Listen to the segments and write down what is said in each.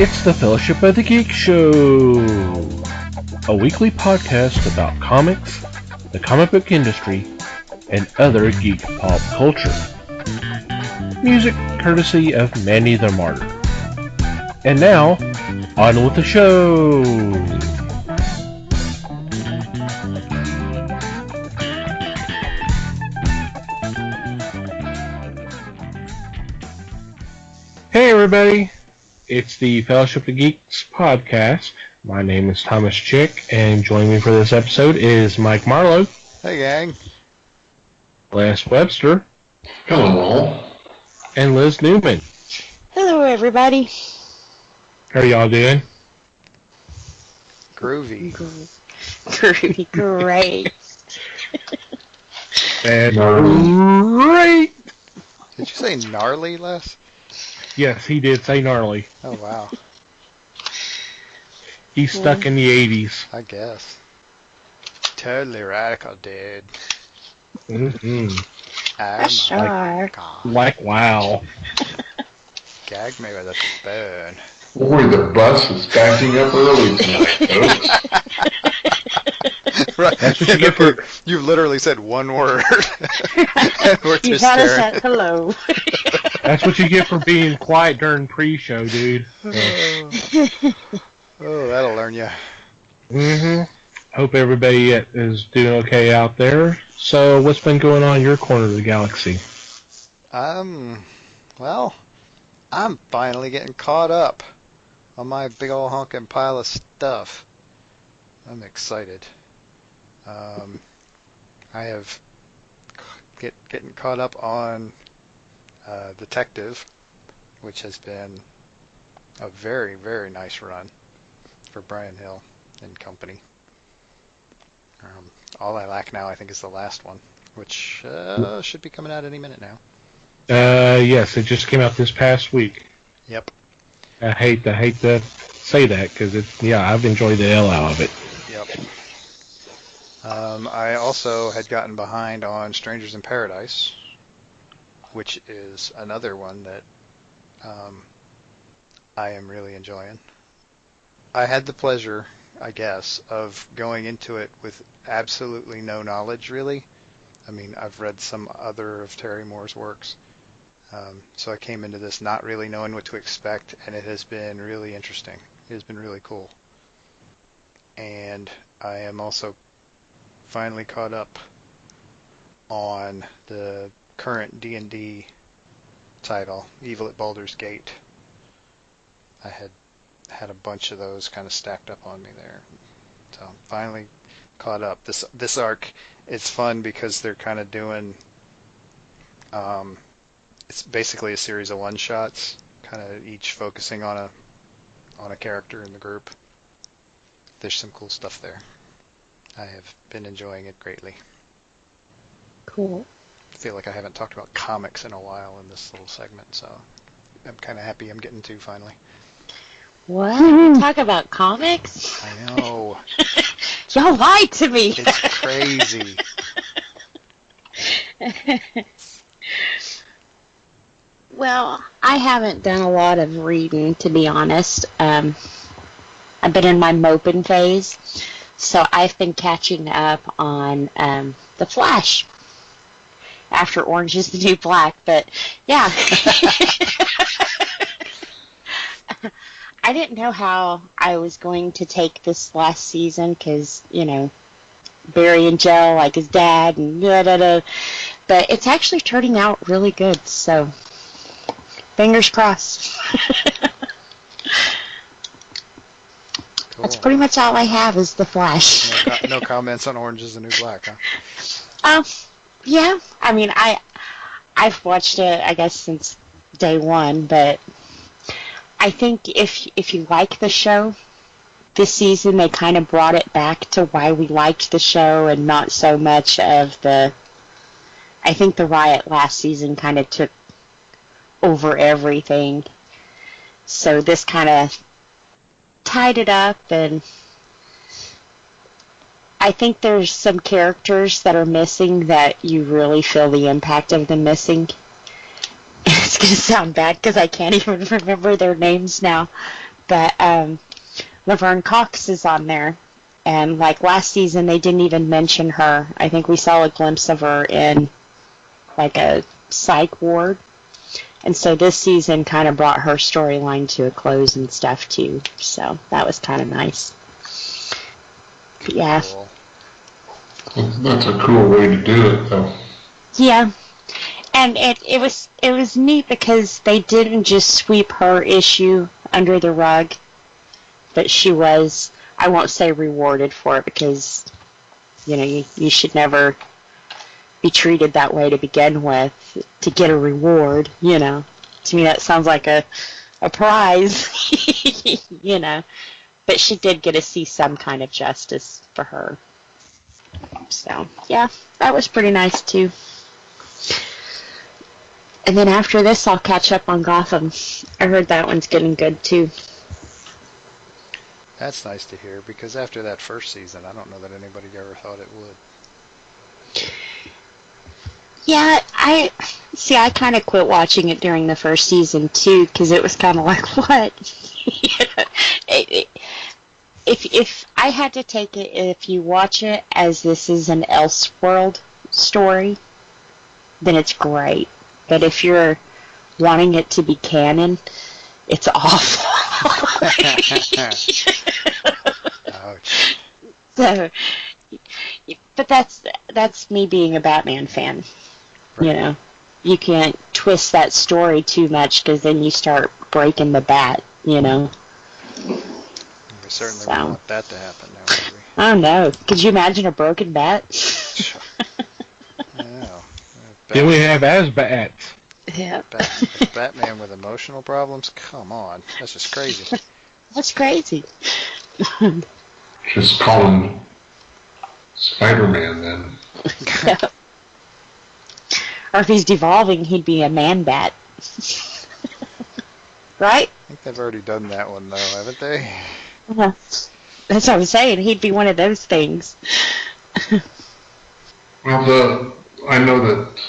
It's the Fellowship of the Geek Show, a weekly podcast about comics, the comic book industry, and other geek pop culture. Music courtesy of Manny the Martyr. And now, on with the show! Hey everybody! It's the Fellowship of the Geeks podcast. My name is Thomas Chick, and joining me for this episode is Mike Marlowe. Hey gang. Les Webster. Hello. And Liz Newman. Hello everybody. How are y'all doing? Groovy. Groovy, great. And great! Did you say gnarly, Les? Yes, he did say gnarly. Oh, wow. He's stuck in the 80s. I guess. Totally radical, dude. Mm-hmm. Oh, Sure. my God. Like, wow. Gag me with a spoon. Boy, the bus is backing up early tonight, folks. Right. That's what you get for... You literally said one word. And we're You just gotta staring. say hello. That's what you get for being quiet during pre-show, dude. Oh, that'll learn you. Mm-hmm. Hope everybody is doing okay out there. So, what's been going on in your corner of the galaxy? Well, I'm finally getting caught up on my big old honking pile of stuff. I'm excited. I have getting caught up on Detective, which has been a very, very nice run for Brian Hill and company. All I lack now, I think, is the last one, which should be coming out any minute now. Yes, it just came out this past week. Yep. I hate to say that because I've enjoyed the hell out of it. Yep. I also had gotten behind on Strangers in Paradise, which is another one that I am really enjoying. I had the pleasure, I guess, of going into it with absolutely no knowledge, really. I mean, I've read some other of Terry Moore's works, so I came into this not really knowing what to expect, and it has been really interesting. It has been really cool. And I am also finally caught up on the current D&D title, Evil at Baldur's Gate. I had a bunch of those kind of stacked up on me there. So I'm finally caught up. This arc is fun because they're kind of doing it's basically a series of one-shots, kind of each focusing on a character in the group. There's some cool stuff there. I have been enjoying it greatly. Cool. I feel like I haven't talked about comics in a while in this little segment, so I'm kind of happy I'm getting to finally. What? Talk about comics? I know. Y'all lied to me. It's crazy. Well, I haven't done a lot of reading, to be honest. I've been in my moping phase, so I've been catching up on The Flash after Orange is the New Black, but yeah. I didn't know how I was going to take this last season because, Barry and Joe, like his dad, and da-da-da. But it's actually turning out really good, so fingers crossed. Cool. That's pretty much all I have is The Flash. No comments on Orange is the New Black, huh? Yeah. I mean, I've watched it, I guess, since day one, but I think if you like the show, this season they kind of brought it back to why we liked the show and not so much of I think the riot last season kind of took over everything. So this kind of tied it up, and I think there's some characters that are missing that you really feel the impact of them missing. It's going to sound bad because I can't even remember their names now. But Laverne Cox is on there. And like last season, they didn't even mention her. I think we saw a glimpse of her in like a psych ward. And so this season kind of brought her storyline to a close and stuff too. So that was kind of nice. But yeah. Cool. That's a cool way to do it, though. Yeah. And it was neat because they didn't just sweep her issue under the rug, but she was, I won't say rewarded for it because, you know, you should never be treated that way to begin with, to get a reward, you know. To me that sounds like a prize, you know. But she did get to see some kind of justice for her. So, yeah, that was pretty nice too. And then after this, I'll catch up on Gotham. I heard that one's getting good too. That's nice to hear, because after that first season, I don't know that anybody ever thought it would. Yeah, I kind of quit watching it during the first season too, because it was kind of like, what? If I had to take it, if you watch it as this is an Elseworld story, then it's great. But if you're wanting it to be canon, it's awful. Ouch. So, but that's me being a Batman fan. Right. You know, you can't twist that story too much because then you start breaking the bat. You know. We certainly don't want that to happen now, do we? Oh no! Could you imagine a broken bat? No. Then we have Asbats. Yeah. Batman with emotional problems? Come on. That's just crazy. That's crazy. Just call him Spider-Man then. Yeah. Or if he's devolving, he'd be a man-bat. Right? I think they've already done that one, though, haven't they? That's what I'm saying. He'd be one of those things. Well, I know that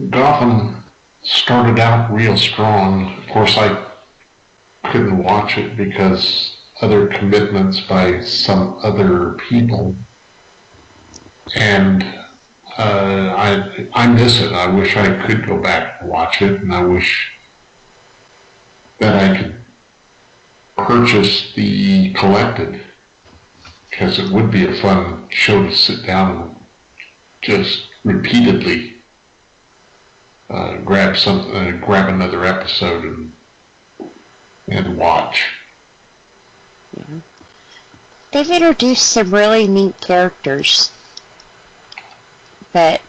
Gotham started out real strong. Of course, I couldn't watch it because other commitments by some other people. And I miss it. I wish I could go back and watch it, and I wish that I could purchase the collected, because it would be a fun show to sit down and just repeatedly grab another episode and watch. Yeah. They've introduced some really neat characters, but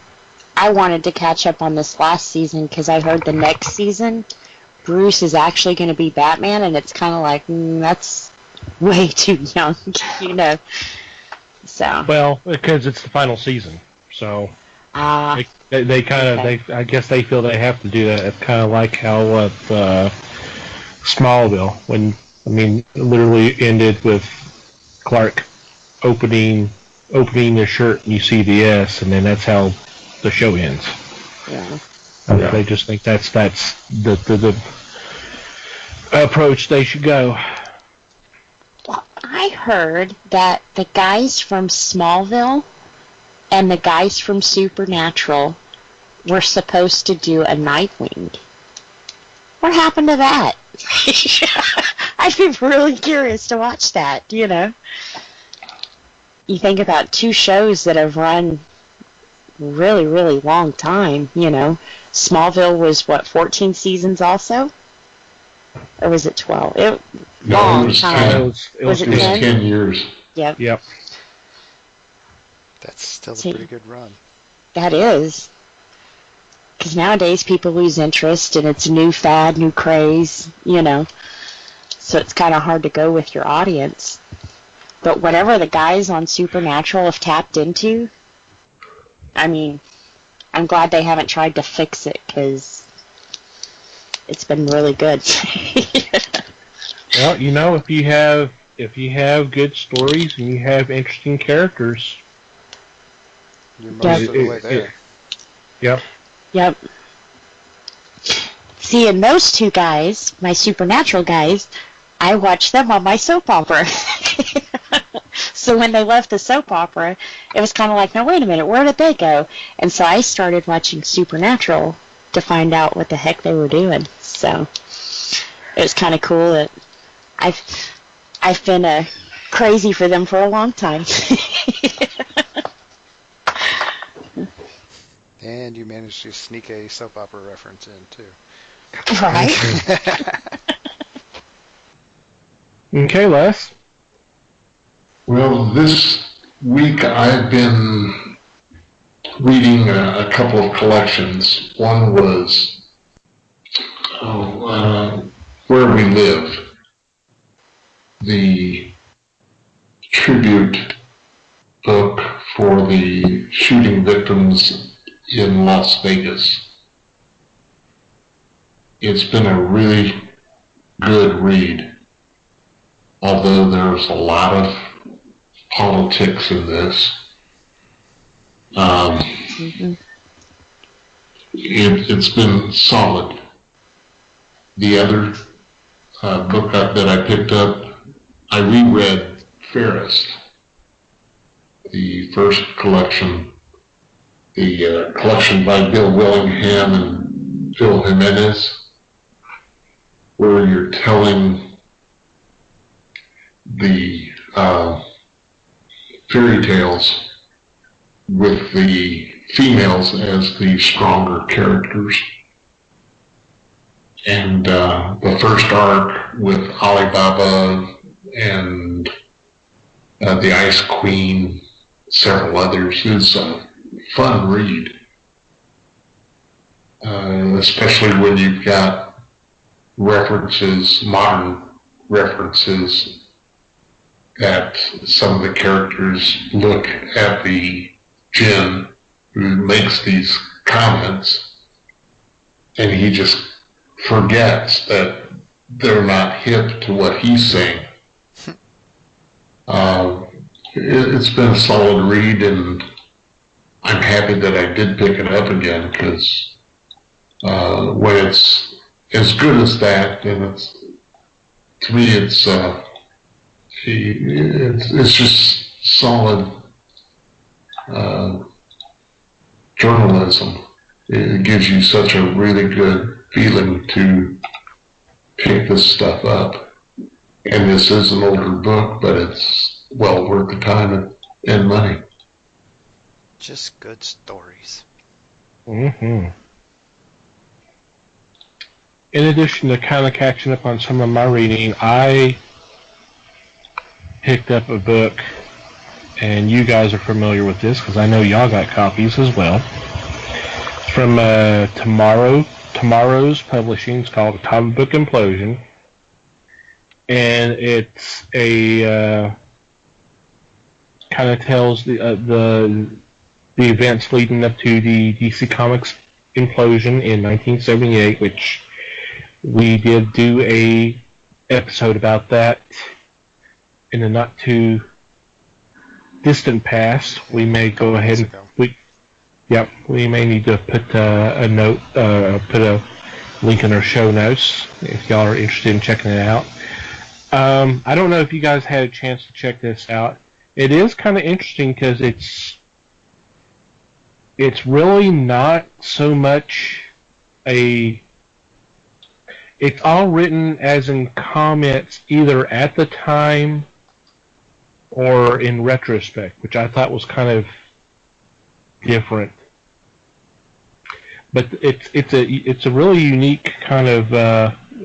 I wanted to catch up on this last season because I heard the next season Bruce is actually going to be Batman, and it's kind of like, that's way too young, you know. So. Well, because it's the final season, so they kind of I guess they feel they have to do that. It's kind of like how Smallville, when it literally ended with Clark opening his shirt and you see the S, and then that's how the show ends. Yeah. They just think that's the approach they should go. Well, I heard that the guys from Smallville and the guys from Supernatural were supposed to do a Nightwing. What happened to that? I'd be really curious to watch that, you know. You think about two shows that have run really, really long time, you know. Smallville was, 14 seasons also? Or was it 12? Long time. It was 10 years. Yep. That's still a pretty good run. That is. Because nowadays people lose interest and it's a new fad, new craze, you know. So it's kind of hard to go with your audience. But whatever the guys on Supernatural have tapped into, I'm glad they haven't tried to fix it, because it's been really good. Well, if if you have good stories and you have interesting characters, you're most of the way there. Yep. Yep. See, and those two guys, my supernatural guys, I watched them on my soap opera. So when they left the soap opera, it was kind of like, now wait a minute, where did they go? And so I started watching Supernatural to find out what the heck they were doing. So it was kind of cool that I've been crazy for them for a long time. And you managed to sneak a soap opera reference in, too. Right? Okay, Les? Well, this week I've been reading a couple of collections. One was Where We Live, the tribute book for the shooting victims in Las Vegas. It's been a really good read, although there's a lot of politics in this. It's been solid. The other book that I picked up, I reread Fairest, the first collection, the collection by Bill Willingham and Phil Jimenez, where you're telling the fairy tales with the females as the stronger characters. And the first arc with Alibaba and the Ice Queen, several others, is a fun read. Especially when you've got references, modern references, that some of the characters look at the Jinn who makes these comments, and he just forgets that they're not hip to what he's saying. It's been a solid read, and I'm happy that I did pick it up again, because when it's as good as that, then to me it's just solid journalism. It gives you such a really good feeling to pick this stuff up. And this is an older book, but it's well worth the time and money. Just good stories. Mm-hmm. In addition to kind of catching up on some of my reading, I picked up a book, and you guys are familiar with this because I know y'all got copies as well. It's from Tomorrow's Publishing. It's called Book Implosion, and it's a kind of tells the events leading up to the DC Comics implosion in 1978, which we did do a episode about that in the not too distant past. We may go ahead and we may need to put a note, put a link in our show notes if y'all are interested in checking it out. I don't know if you guys had a chance to check this out. It is kind of interesting because it's really not so much it's all written as in comments either at the time or in retrospect, which I thought was kind of different. But it's a really unique kind of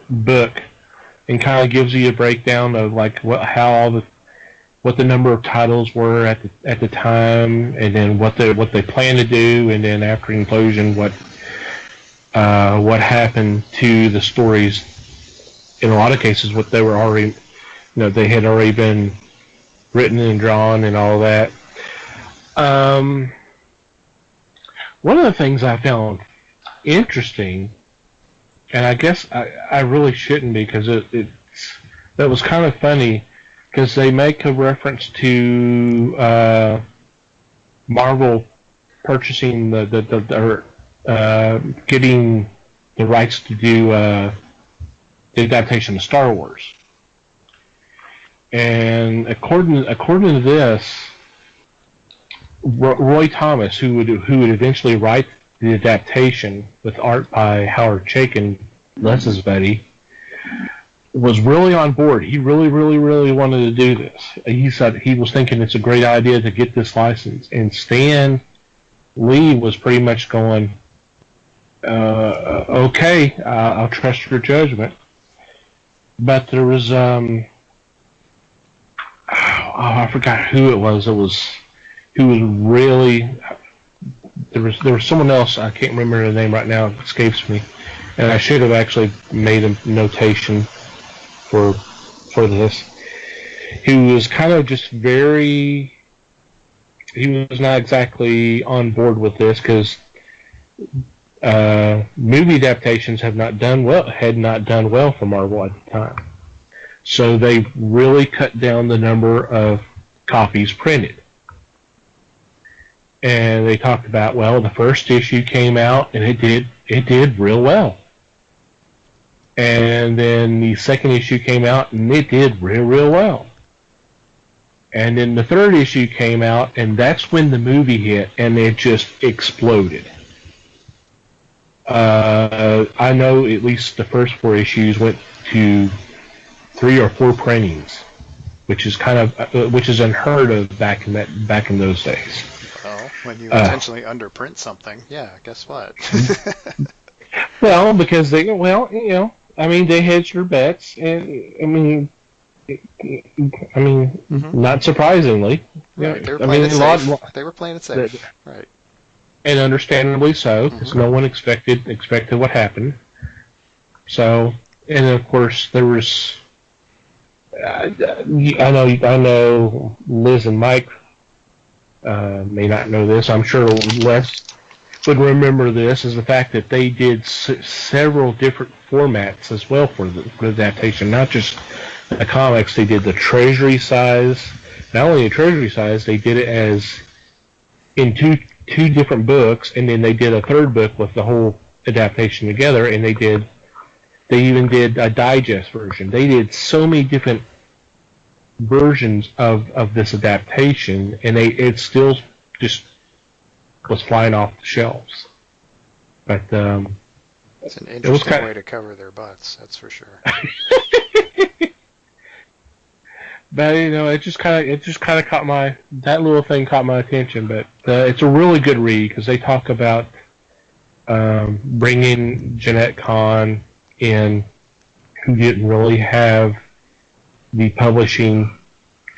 book, and kind of gives you a breakdown of like what the number of titles were at the time, and then what they plan to do, and then after implosion what happened to the stories. In a lot of cases, what they were already, they had already been written and drawn and all that. One of the things I found interesting, and I guess I really shouldn't, because that was kind of funny. because they make a reference to Marvel purchasing getting the rights to do the adaptation of Star Wars. And according to this, Roy Thomas, who would eventually write the adaptation with art by Howard Chaykin, Les's buddy, was really on board. He really wanted to do this. He said he was thinking it's a great idea to get this license. And Stan Lee was pretty much going, okay, I'll trust your judgment. But there was, I forgot who it was. Who was really, there was someone else, I can't remember the name right now, it escapes me. And I should have actually made a notation for this. He was kind of just he was not exactly on board with this because movie adaptations had not done well for Marvel at the time. So they really cut down the number of copies printed. And they talked about, well, the first issue came out and it did real well. And then the second issue came out and it did real well. And then the third issue came out and that's when the movie hit and it just exploded. I know at least the first 4 issues went to 3 or 4 printings, which is unheard of back in those days. Well, when you intentionally underprint something, yeah, guess what? Well, because they hedged their bets, and not surprisingly, right. They were playing it safe. They were playing it safe, right? And understandably so, because no one expected what happened. So, and of course there was. I know Liz and Mike may not know this. I'm sure Les would remember this, is the fact that they did several different formats as well for the adaptation, not just the comics. They did the treasury size. Not only the treasury size, they did it as in two different books, and then they did a third book with the whole adaptation together, and they even did a digest version. They did so many different versions of this adaptation, and it still just was flying off the shelves. But it's an interesting way to cover their butts, that's for sure. But it just kind of caught that little thing caught my attention. But it's a really good read because they talk about bringing Jeanette Kahn in, who didn't really have the publishing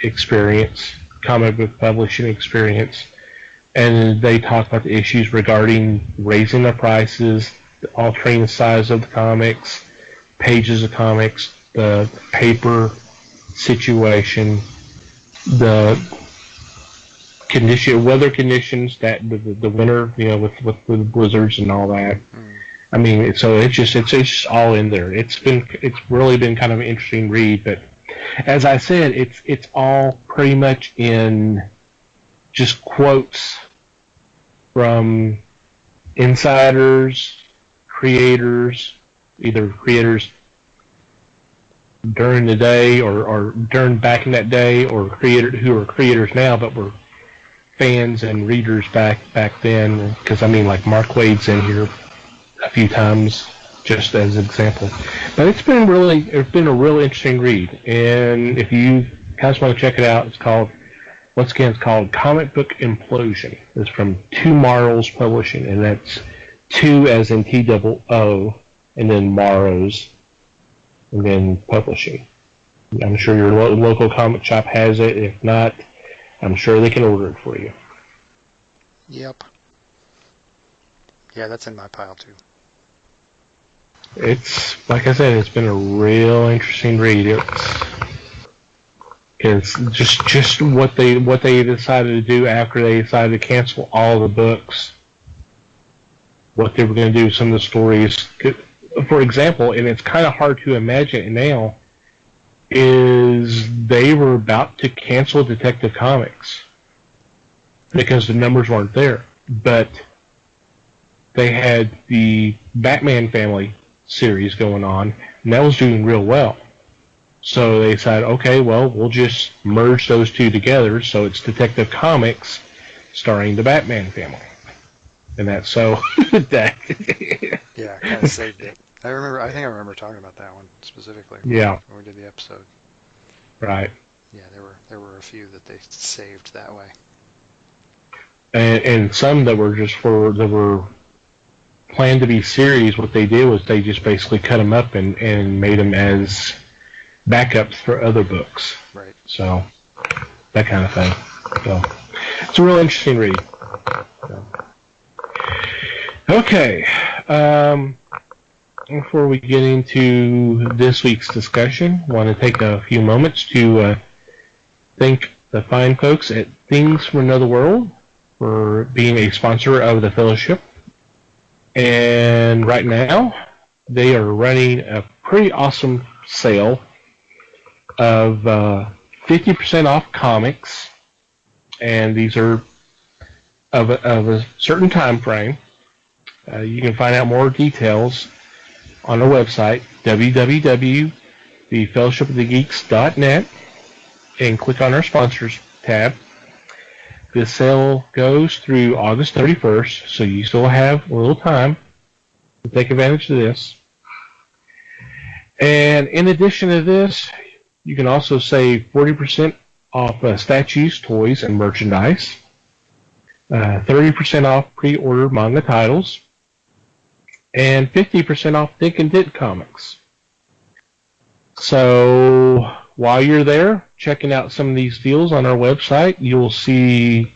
experience, comic book publishing experience, and they talk about the issues regarding raising the prices, altering the size of the comics, pages of comics, the paper situation, the weather conditions that the winter, with the blizzards and all that. I mean, so it's just all in there. It's really been kind of an interesting read, but as I said, it's all pretty much in just quotes from insiders, creators, either creators during the day or during back in that day, or who are creators now but were fans and readers back then. Because like Mark Waid's in here a few times, just as an example. But it's been a real interesting read, and if you guys want to check it out, it's called Comic Book Implosion. It's from Two Morrows Publishing, and that's two as in TOO, and then Morrows, and then Publishing. I'm sure your local comic shop has it. If not, I'm sure they can order it for you. Yep. Yeah, that's in my pile too. It's, like I said, it's been a real interesting read. It's just what they decided to do after they decided to cancel all the books. What they were going to do, some of the stories. For example, and it's kind of hard to imagine it now, is they were about to cancel Detective Comics because the numbers weren't there. But they had the Batman Family series going on, and that was doing real well. So they decided, okay, well, we'll just merge those two together, so it's Detective Comics starring the Batman family. And that's so that Yeah, kind of saved it. I think I remember talking about that one specifically. Yeah. When we did the episode. Right. Yeah, there were a few that they saved that way. And some that were planned to be series. What they did was they just basically cut them up and made them as backups for other books. Right. So that kind of thing. So it's a real interesting read. So. Okay. Before we get into this week's discussion, I want to take a few moments to thank the fine folks at Things from Another World for being a sponsor of the Fellowship. And right now, they are running a pretty awesome sale of 50% off comics, and these are of a certain time frame. You can find out more details on our website, www.thefellowshipofthegeeks.net, and click on our sponsors tab. This sale goes through August 31st, so you still have a little time to take advantage of this. And in addition to this, you can also save 40% off statues, toys, and merchandise, 30% off pre-order manga titles, and 50% off Dick and Dit comics. So while you're there checking out some of these deals on our website, you'll see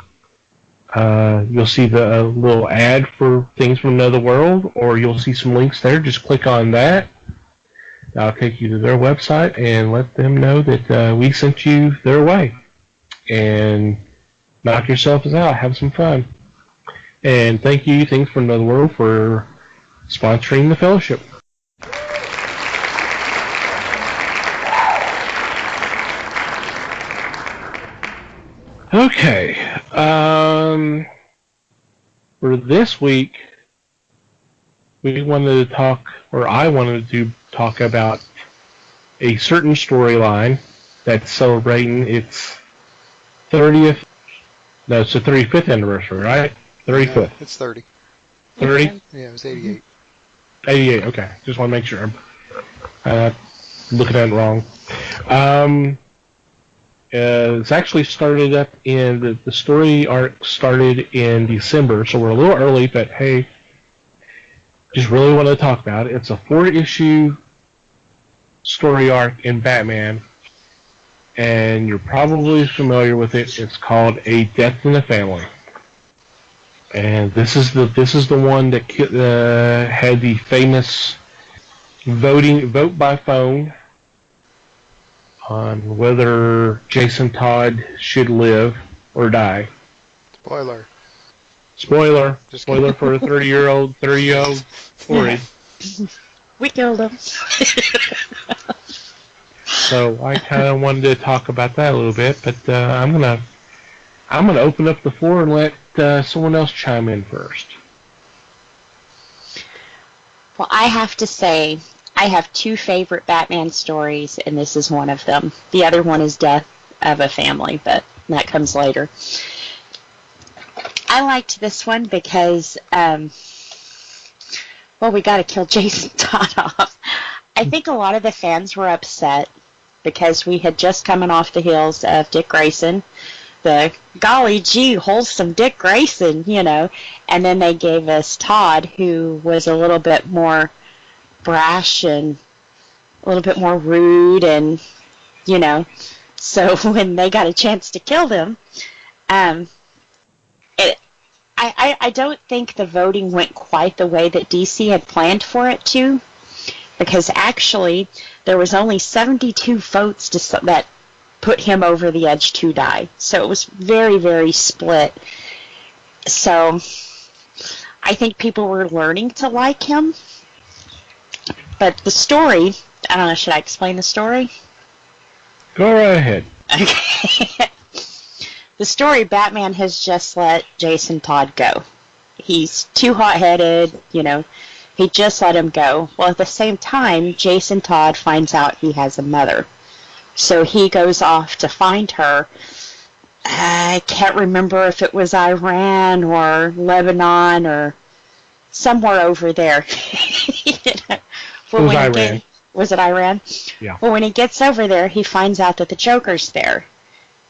the little ad for Things from Another World, or you'll see some links there. Just click on that. That'll take you to their website and let them know that we sent you their way. And knock yourselves out. Have some fun. And thank you, Things from Another World, for sponsoring the Fellowship. Okay. For this week, I wanted to talk about a certain storyline that's celebrating its 30th. No, it's the 35th anniversary, right? 35th. Yeah, it's 30. 30? Yeah, it was 88. 88, okay. Just want to make sure I'm looking at it wrong. It's actually started up in the story arc started in December, so we're a little early, but hey, just really want to talk about it. It's a 4-issue story arc in Batman, and you're probably familiar with it. It's called A Death in the Family, and this is the one that had the famous vote by phone on whether Jason Todd should live or die. Spoiler. Spoiler for a 30-year-old story. We killed him. So I kind of wanted to talk about that a little bit, but I'm gonna open up the floor and let someone else chime in first. Well, I have to say, I have 2 favorite Batman stories, and this is one of them. The other one is Death of a Family, but that comes later. I liked this one because, we got to kill Jason Todd off. I think a lot of the fans were upset because we had just coming off the heels of Dick Grayson, the golly gee wholesome Dick Grayson, and then they gave us Todd, who was a little bit more brash and a little bit more rude, and so when they got a chance to kill them, I don't think the voting went quite the way that DC had planned for it to, because actually there was only 72 votes that put him over the edge to die. So it was very, very split. So I think people were learning to like him. But the story, I don't know, should I explain the story? Go right ahead. Okay. The story, Batman has just let Jason Todd go. He's too hot-headed, he just let him go. Well, at the same time, Jason Todd finds out he has a mother. So he goes off to find her. I can't remember if it was Iran or Lebanon or somewhere over there. Well, it was Iran. Was it Iran? Yeah. Well, when he gets over there, he finds out that the Joker's there.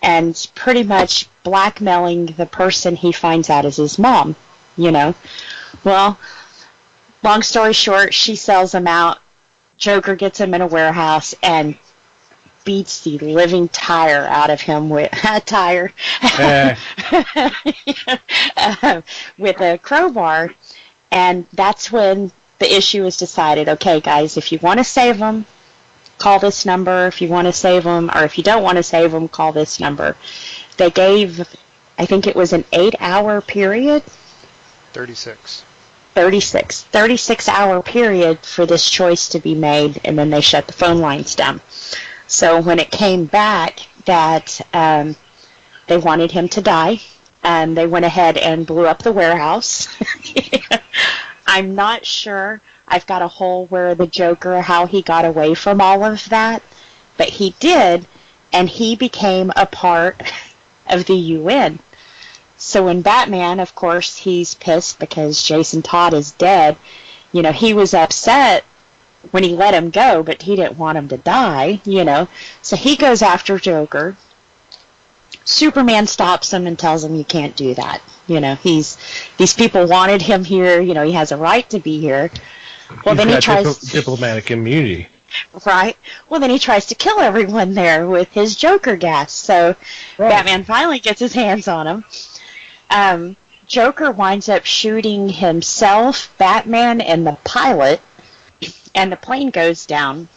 And pretty much blackmailing the person he finds out is his mom, Well, long story short, she sells him out. Joker gets him in a warehouse and beats the living tire out of him with with a crowbar. And that's when the issue is decided. Okay, guys, if you want to save him, call this number. If you want to save them, or if you don't want to save them, call this number. They gave, I think it was an 8-hour period. 36. 36-hour period for this choice to be made, and then they shut the phone lines down. So when it came back that they wanted him to die, they went ahead and blew up the warehouse. I'm not sure. I've got a hole where the Joker, how he got away from all of that, but he did, and he became a part of the UN. So when Batman, of course, he's pissed because Jason Todd is dead. He was upset when he let him go, but he didn't want him to die, So he goes after Joker. Superman stops him and tells him you can't do that. These people wanted him here. He has a right to be here. Well, then he tries diplomatic immunity. Right. Well, then he tries to kill everyone there with his Joker gas. So right. Batman finally gets his hands on him. Joker winds up shooting himself, Batman, and the pilot, and the plane goes down.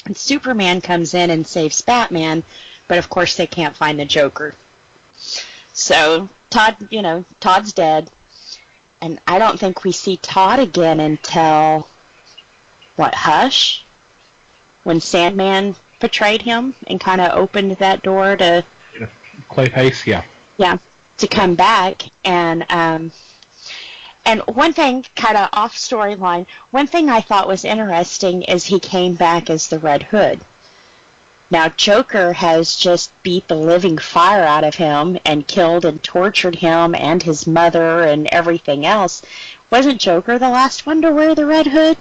And Superman comes in and saves Batman, but of course they can't find the Joker. So Todd's dead. And I don't think we see Todd again until, Hush? When Sandman betrayed him and kind of opened that door to... Clayface, yeah. Yeah, to come back. And one thing, kind of off storyline, one thing I thought was interesting is he came back as the Red Hood. Now, Joker has just beat the living fire out of him and killed and tortured him and his mother and everything else. Wasn't Joker the last one to wear the Red Hood?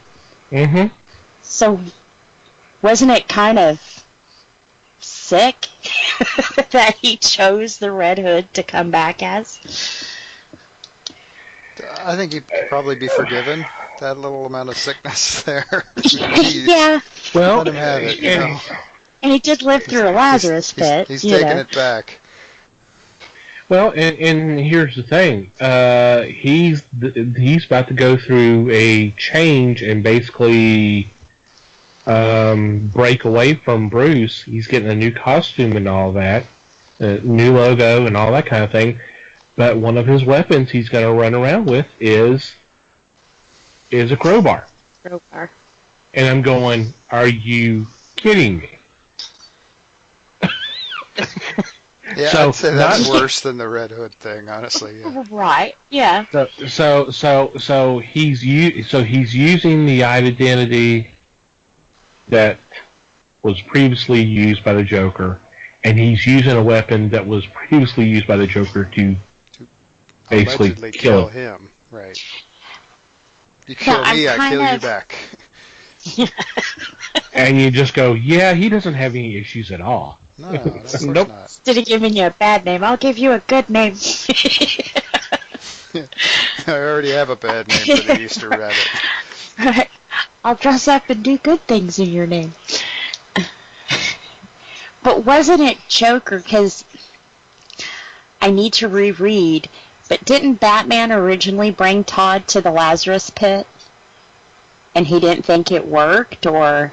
Mm-hmm. So, wasn't it kind of sick that he chose the Red Hood to come back as? I think he'd probably be forgiven. That little amount of sickness there. Yeah. Well, let him have it, And he did live through a Lazarus pit. He's taking it back. Well, and here's the thing. He's about to go through a change and basically break away from Bruce. He's getting a new costume and all that, new logo and all that kind of thing. But one of his weapons he's going to run around with is a crowbar. Crowbar. And I'm going, are you kidding me? Yeah, so, I'd say that's worse than the Red Hood thing, honestly. Yeah. Right. Yeah. So he's using the identity that was previously used by the Joker, and he's using a weapon that was previously used by the Joker to basically kill him. Right. You kill me, I kill you back. And you just go, yeah, he doesn't have any issues at all. No, that's nope. Not. Instead of giving you a bad name, I'll give you a good name. I already have a bad name for the Easter Rabbit. Right. I'll dress up and do good things in your name. But wasn't it Joker? Because I need to reread, but didn't Batman originally bring Todd to the Lazarus pit? And he didn't think it worked, or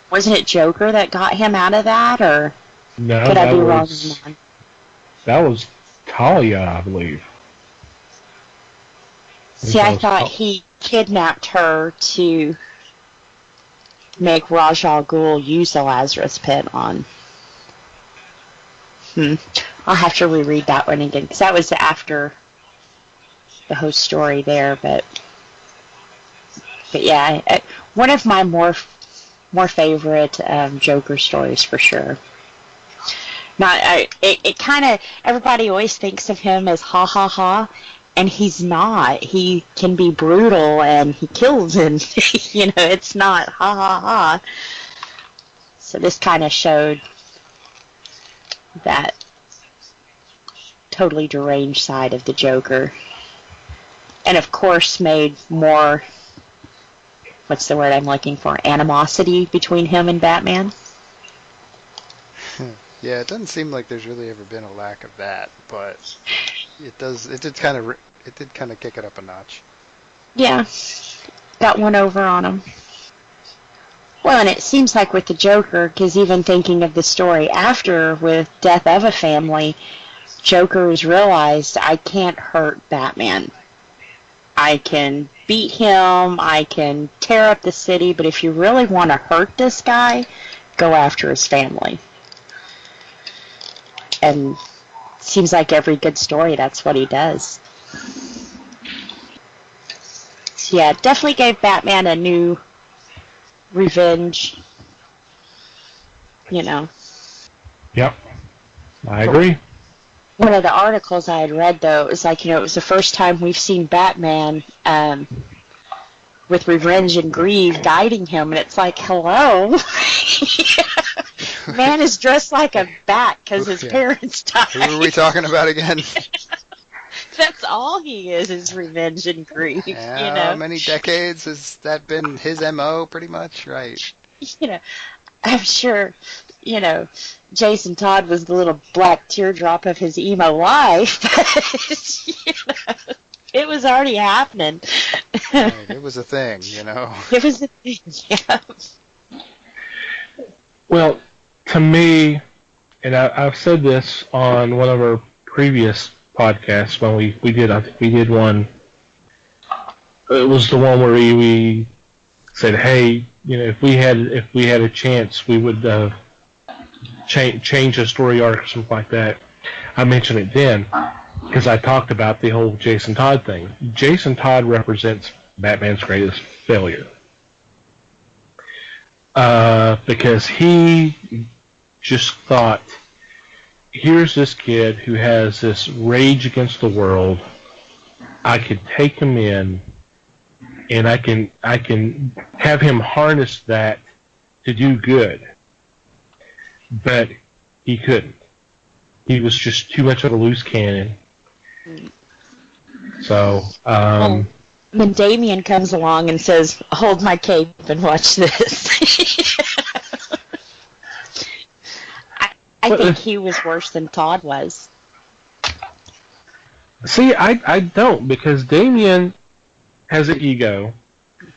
wasn't it Joker that got him out of that, or no, could I be wrong? That was Talia, I believe. See, I thought he kidnapped her to make Ra's al Ghul use the Lazarus Pit on. I'll have to reread that one again, because that was after the whole story there, but yeah, one of my more favorite Joker stories for sure. It kind of, everybody always thinks of him as ha ha ha, and he's not. He can be brutal and he kills, and it's not ha ha ha. So this kind of showed that totally deranged side of the Joker, and of course made more, what's the word I'm looking for, animosity between him and Batman. Yeah, it doesn't seem like there's really ever been a lack of that, but it did kind of kick it up a notch. Yeah, got one over on him. Well, and it seems like with the Joker, because even thinking of the story after with Death of a Family, Joker has realized, I can't hurt Batman. I can beat him, I can tear up the city, but if you really want to hurt this guy, go after his family. And seems like every good story, that's what he does. So yeah, definitely gave Batman a new revenge, Yep, I agree. One of the articles I had read, though, it was like, it was the first time we've seen Batman with revenge and greed guiding him, and it's like, hello? Man is dressed like a bat because his parents died. Who are we talking about again? That's all he is revenge and greed. How many decades has that been his MO, pretty much? Right. I'm sure, Jason Todd was the little black teardrop of his emo life, but, it was already happening. Right, it was a thing, It was a thing, yeah. Well, to me, and I've said this on one of our previous podcasts when we did one. It was the one where we said, hey, if we had a chance, we would change a story arc or something like that. I mentioned it then because I talked about the whole Jason Todd thing. Jason Todd represents Batman's greatest failure. Because he just thought, here's this kid who has this rage against the world. I could take him in, and I can have him harness that to do good. But he couldn't. He was just too much of a loose cannon. So, when Damian comes along and says, hold my cape and watch this. I think he was worse than Todd was. See, I don't, because Damian has an ego.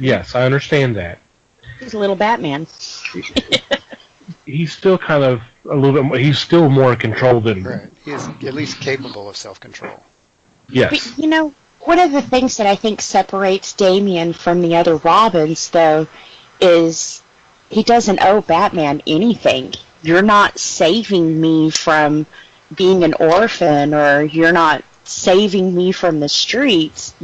Yes, I understand that. He's a little Batman. He's still kind of a little bit more, he's still more controlled than... Right. He is at least capable of self-control. Yes. But, one of the things that I think separates Damian from the other Robins, though, is he doesn't owe Batman anything. You're not saving me from being an orphan, or you're not saving me from the streets,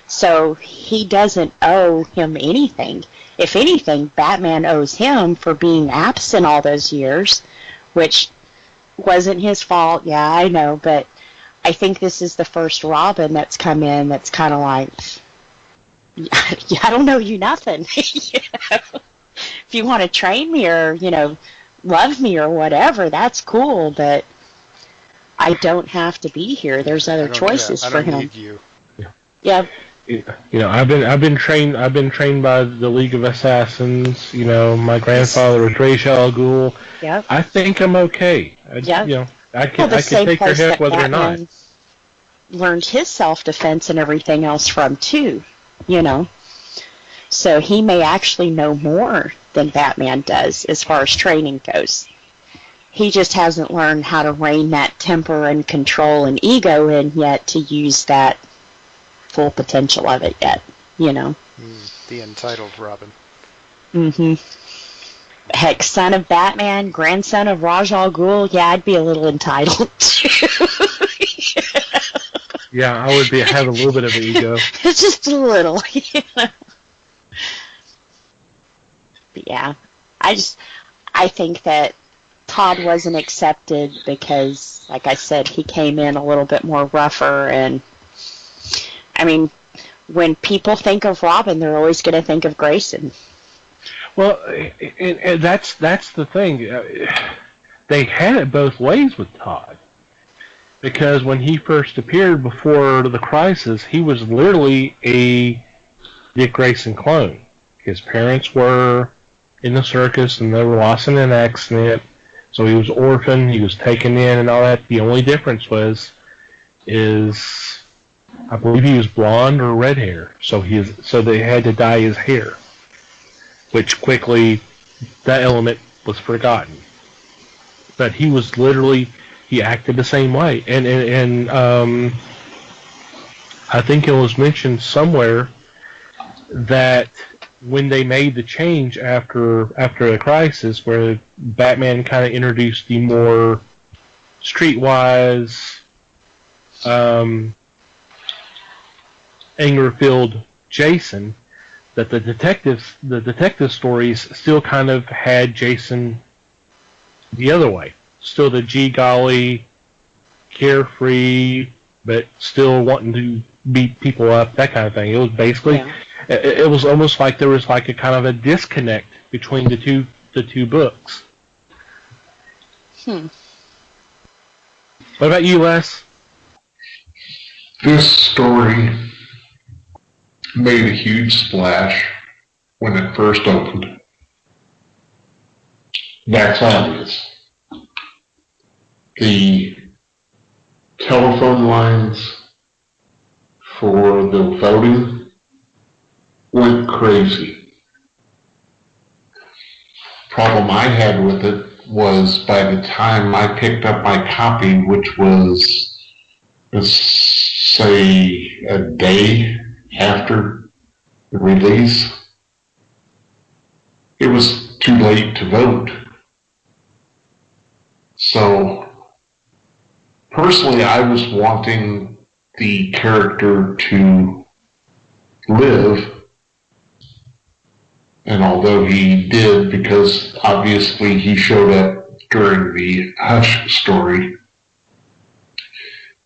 So he doesn't owe him anything. If anything, Batman owes him for being absent all those years, which wasn't his fault. Yeah, I know, but I think this is the first Robin that's come in that's kind of like, yeah, I don't know you nothing. If you want to train me or, love me or whatever, that's cool, but I don't have to be here. There's other choices for him. I don't need you. Yeah. I've been trained by the League of Assassins. My grandfather was Ra's al Ghul. Yep. I think I'm okay. I can take your head whether or not. Learned his self-defense and everything else from too. So he may actually know more than Batman does as far as training goes. He just hasn't learned how to rein that temper and control and ego in yet to use that full potential of it yet, The entitled Robin. Mm-hmm. Heck, son of Batman, grandson of Ra's al Ghul, yeah, I'd be a little entitled too. Yeah, I would have a little bit of an ego. Just a little, you know. But yeah, I think that Todd wasn't accepted because, like I said, he came in a little bit more rougher, and I mean, when people think of Robin, they're always going to think of Grayson. Well, and that's the thing. They had it both ways with Todd. Because when he first appeared before the Crisis, he was literally a Dick Grayson clone. His parents were in the circus and they were lost in an accident, so he was orphaned, he was taken in and all that. The only difference is I believe he was blonde or red hair, so they had to dye his hair, which quickly that element was forgotten. But he was literally, he acted the same way, and I think it was mentioned somewhere that when they made the change after the Crisis, where Batman kind of introduced the more streetwise, anger-filled Jason, that the detective stories still kind of had Jason the other way. Still the golly, carefree, but still wanting to beat people up, that kind of thing. It was basically, it was almost like there was like a kind of a disconnect between the two books. What about you, Les? This story made a huge splash when it first opened. That's obvious. The telephone lines for the voting went crazy. Problem I had with it was by the time I picked up my copy, which was, let's say, a day after the release, it was too late to vote. So, personally, I was wanting the character to live, and although he did, because obviously he showed up during the Hush story,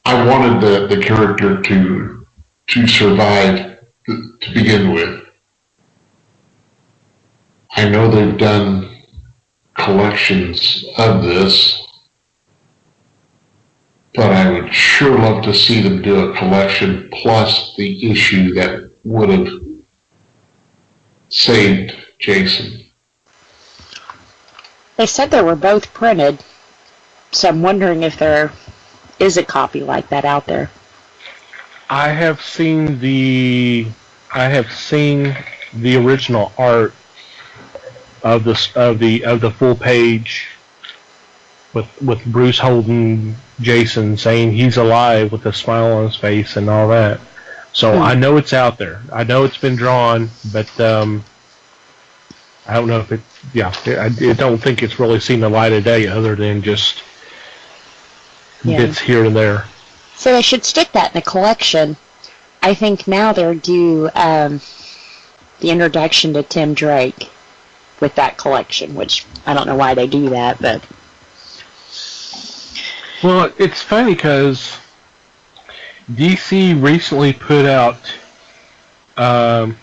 I wanted the character to survive to begin with. I know they've done collections of this, but I would sure love to see them do a collection plus the issue that would have saved Jason. They said they were both printed, so I'm wondering if there is a copy like that out there. I have seen the original art of the full page with Bruce holding Jason, saying he's alive with a smile on his face and all that. So I know it's out there. I know it's been drawn, but I don't know if it. Yeah, I don't think it's really seen the light of day, other than just bits here and there. So they should stick that in a collection. I think now they're due the introduction to Tim Drake with that collection, which I don't know why they do that, but. Well, it's funny because DC recently put out a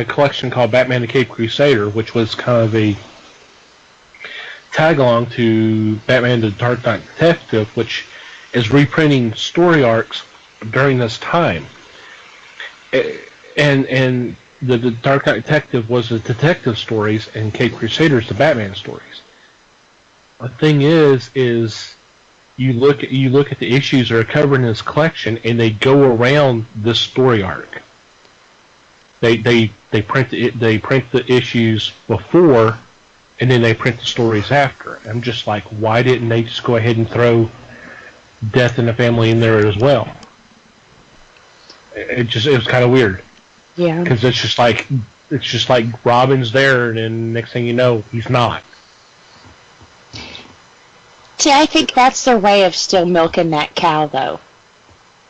collection called Batman the Caped Crusader, which was kind of a tag-along to Batman the Dark Knight Detective, which is reprinting story arcs during this time. And the Dark Knight Detective was the detective stories, and Caped Crusader is the Batman stories. The thing is you look at the issues that are covered in this collection, and they go around this story arc. They print the issues before, and then they print the stories after. I'm just like, why didn't they just go ahead and throw Death in the Family in there as well? It was kind of weird. Yeah. Because it's just like it's just like Robin's there, and then next thing you know, he's not. See, I think that's their way of still milking that cow, though.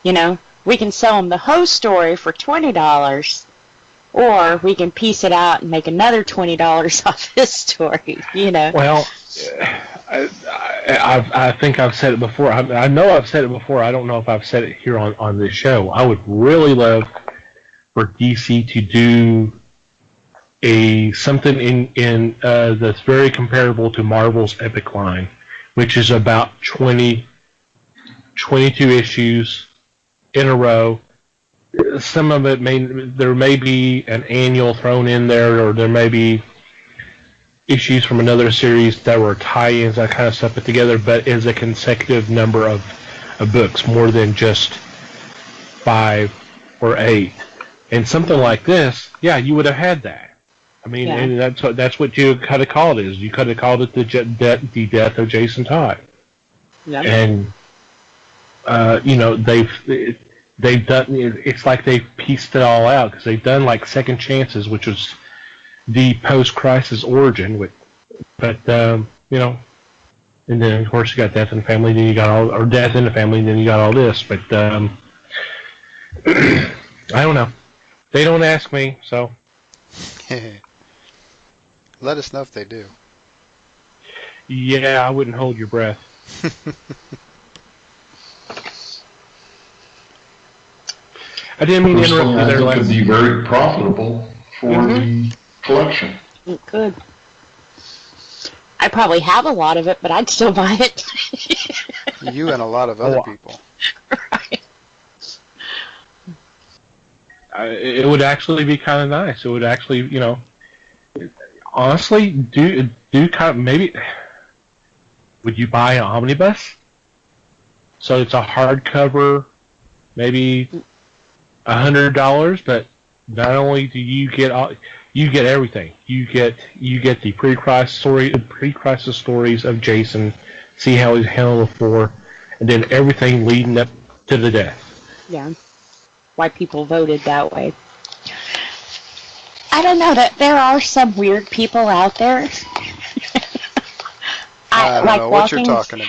You know, we can sell them the whole story for $20, or we can piece it out and make another $20 off this story. You know. Well, I think I've said it before. I know I've said it before. I don't know if I've said it here on this show. I would really love for DC to do something in that's very comparable to Marvel's Epic line, which is about 22 issues in a row. Some of it there may be an annual thrown in there, or there may be issues from another series that were tie-ins, that kind of stuff put together, but is a consecutive number of books, more than just 5 or 8. And something like this, yeah, you would have had that. I mean, Yeah. and that's what you could have called it. You could have called it the death of Jason Todd. Yeah. And you know, they've done. It's like they've pieced it all out, because they've done like Second Chances, which was the post-crisis origin. But you know, and then of course you got Death in the Family. Then you got Death in the Family. And then you got all this. But I don't know. They don't ask me, so. Let us know if they do. Yeah, I wouldn't hold your breath. I didn't mean to interrupt you there, It could be very profitable for the collection. It could. I probably have a lot of it, but I'd still buy it. You and a lot of other people. Right. It would actually be kind of nice. It would actually, you know, honestly, do kind of, maybe, would you buy an omnibus? So it's a hardcover, maybe $100, but not only do you get everything. You get the pre-crisis stories of Jason, see how he's handled before, and then everything leading up to the death. Yeah. Why people voted that way. I don't know, that there are some weird people out there. I don't like know what you're talking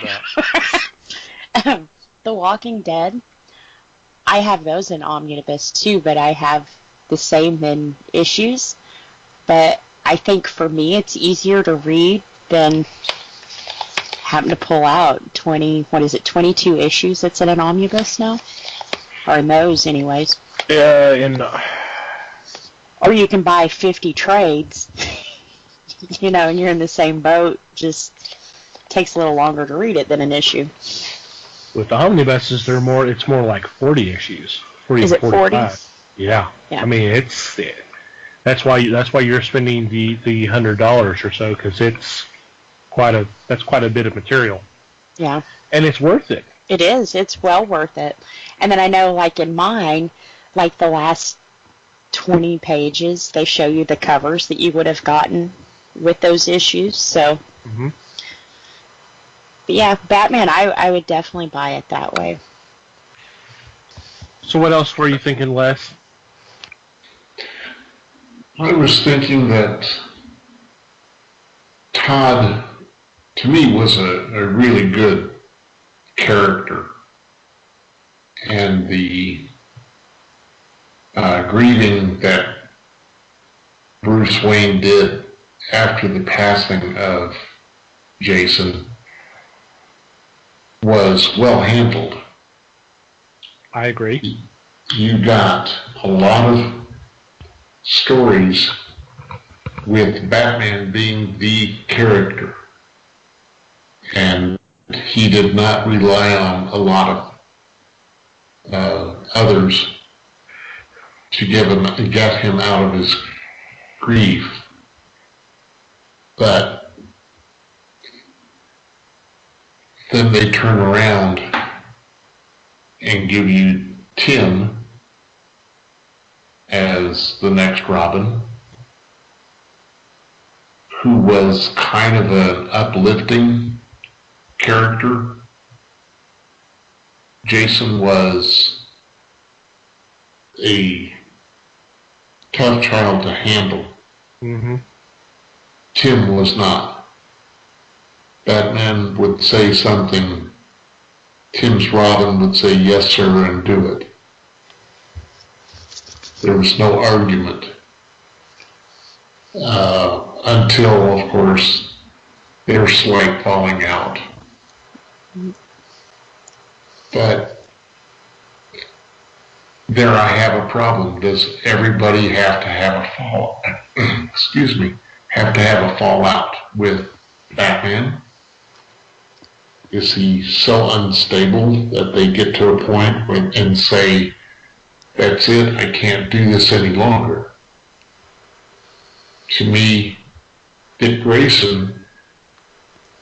about. The Walking Dead. I have those in omnibus too, but I have the same in issues. But I think for me it's easier to read than having to pull out 22 issues that's in an omnibus now? Or in those, anyways. Or you can buy 50 trades, you know, and you're in the same boat. Just takes a little longer to read it than an issue. With the omnibuses, it's more like 40 issues. 40 Is it 40? Yeah. Yeah. I mean, that's why you're spending the $100 or so, because that's quite a bit of material. Yeah. And it's worth it. It is. It's well worth it. And then I know, like in mine, like the last 20 pages, they show you the covers that you would have gotten with those issues. So, but yeah, Batman, I would definitely buy it that way. So what else were you thinking, Les? I was thinking that Todd, to me, was a really good character, and the grieving that Bruce Wayne did after the passing of Jason was well handled. I agree. You got a lot of stories with Batman being the character, and he did not rely on a lot of others to get him out of his grief. But then they turn around and give you Tim as the next Robin, who was kind of an uplifting character. Jason was a tough child to handle. Mm-hmm. Tim was not. Batman would say something, Tim's Robin would say yes sir and do it. There was no argument. Until, of course, their slight falling out. But there I have a problem. Does everybody have to have a have to have a fallout with Batman? Is he so unstable that they get to a point and say, that's it, I can't do this any longer? To me, Dick Grayson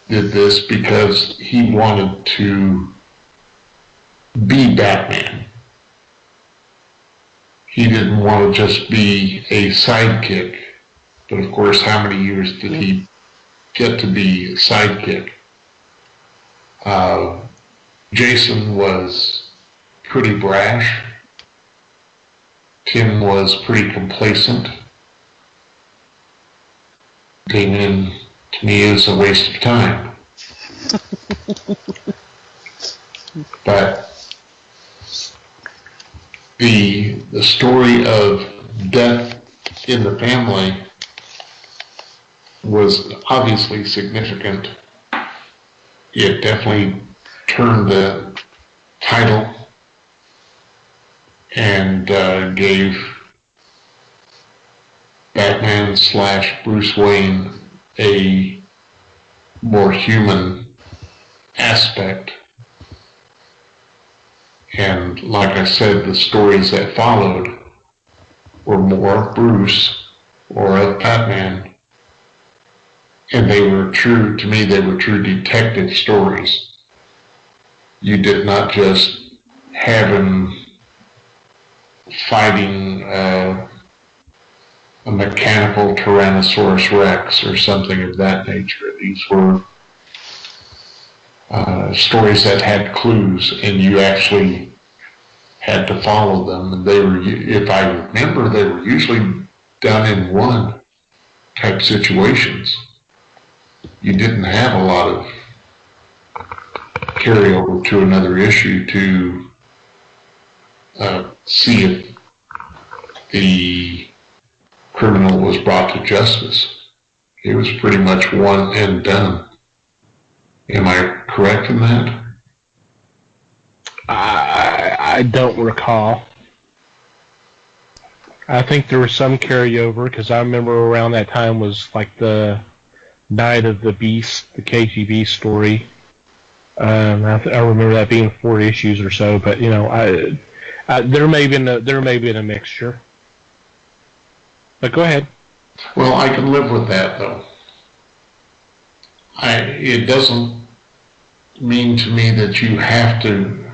did this because he wanted to be Batman. He didn't want to just be a sidekick. But of course, how many years did he get to be a sidekick? Jason was pretty brash. Tim was pretty complacent. Damon, to me, is a waste of time. But the story of death in the family was obviously significant. It definitely turned the title and gave Batman / Bruce Wayne a more human aspect. And like I said, the stories that followed were more of Bruce or of Batman. And they were true, to me, they were true detective stories. You did not just have him fighting a mechanical Tyrannosaurus Rex or something of that nature. These were stories that had clues, and you actually had to follow them. And they were, if I remember, they were usually done in one type situations. You didn't have a lot of carryover to another issue to see if the criminal was brought to justice. It was pretty much one and done. Am I correct in that? I don't recall. I think there was some carryover because I remember around that time was like the Night of the Beast, the KGB story. I remember that being 4 issues or so, but you know, there may have been a mixture. But go ahead. Well, I can live with that though. It doesn't mean to me that you have to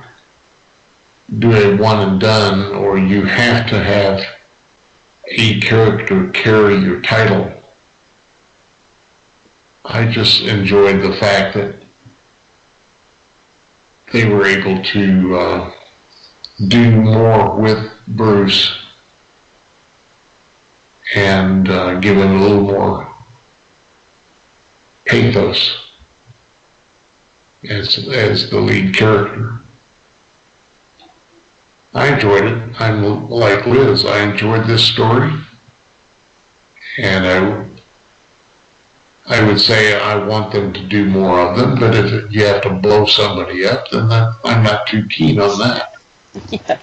do a one and done, or you have to have a character carry your title. I just enjoyed the fact that they were able to do more with Bruce and give him a little more pathos as the lead character. I enjoyed it. I'm like Liz. I enjoyed this story, and I would say I want them to do more of them. But if you have to blow somebody up, then I'm not too keen on that. Yeah.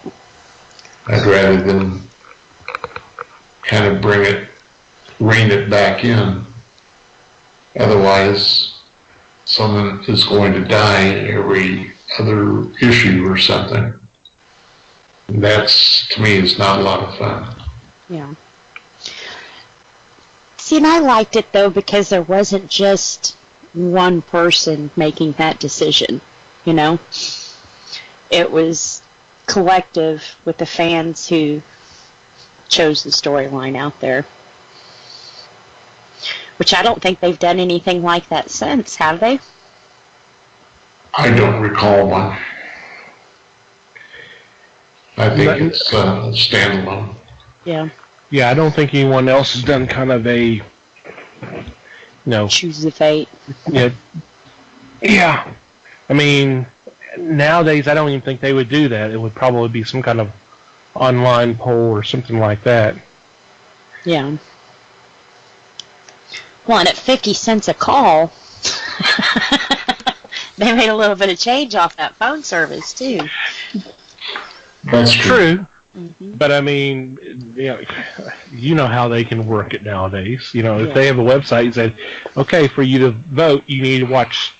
I'd rather them kind of rein it back in. Otherwise, someone is going to die every other issue or something. That's, to me, is not a lot of fun. Yeah. See, and I liked it, though, because there wasn't just one person making that decision, you know? It was collective with the fans who chose the storyline out there. Which I don't think they've done anything like that since, have they? I don't recall one. I think it's standalone. Yeah. Yeah, I don't think anyone else has done kind of a, choose the fate. Yeah. I mean, nowadays I don't even think they would do that. It would probably be some kind of online poll or something like that. Yeah. Well, and at 50 cents a call, they made a little bit of change off that phone service, too. That's true. Mm-hmm. But I mean, you know how they can work it nowadays. If Yeah. they have a website and said, okay, for you to vote, you need to watch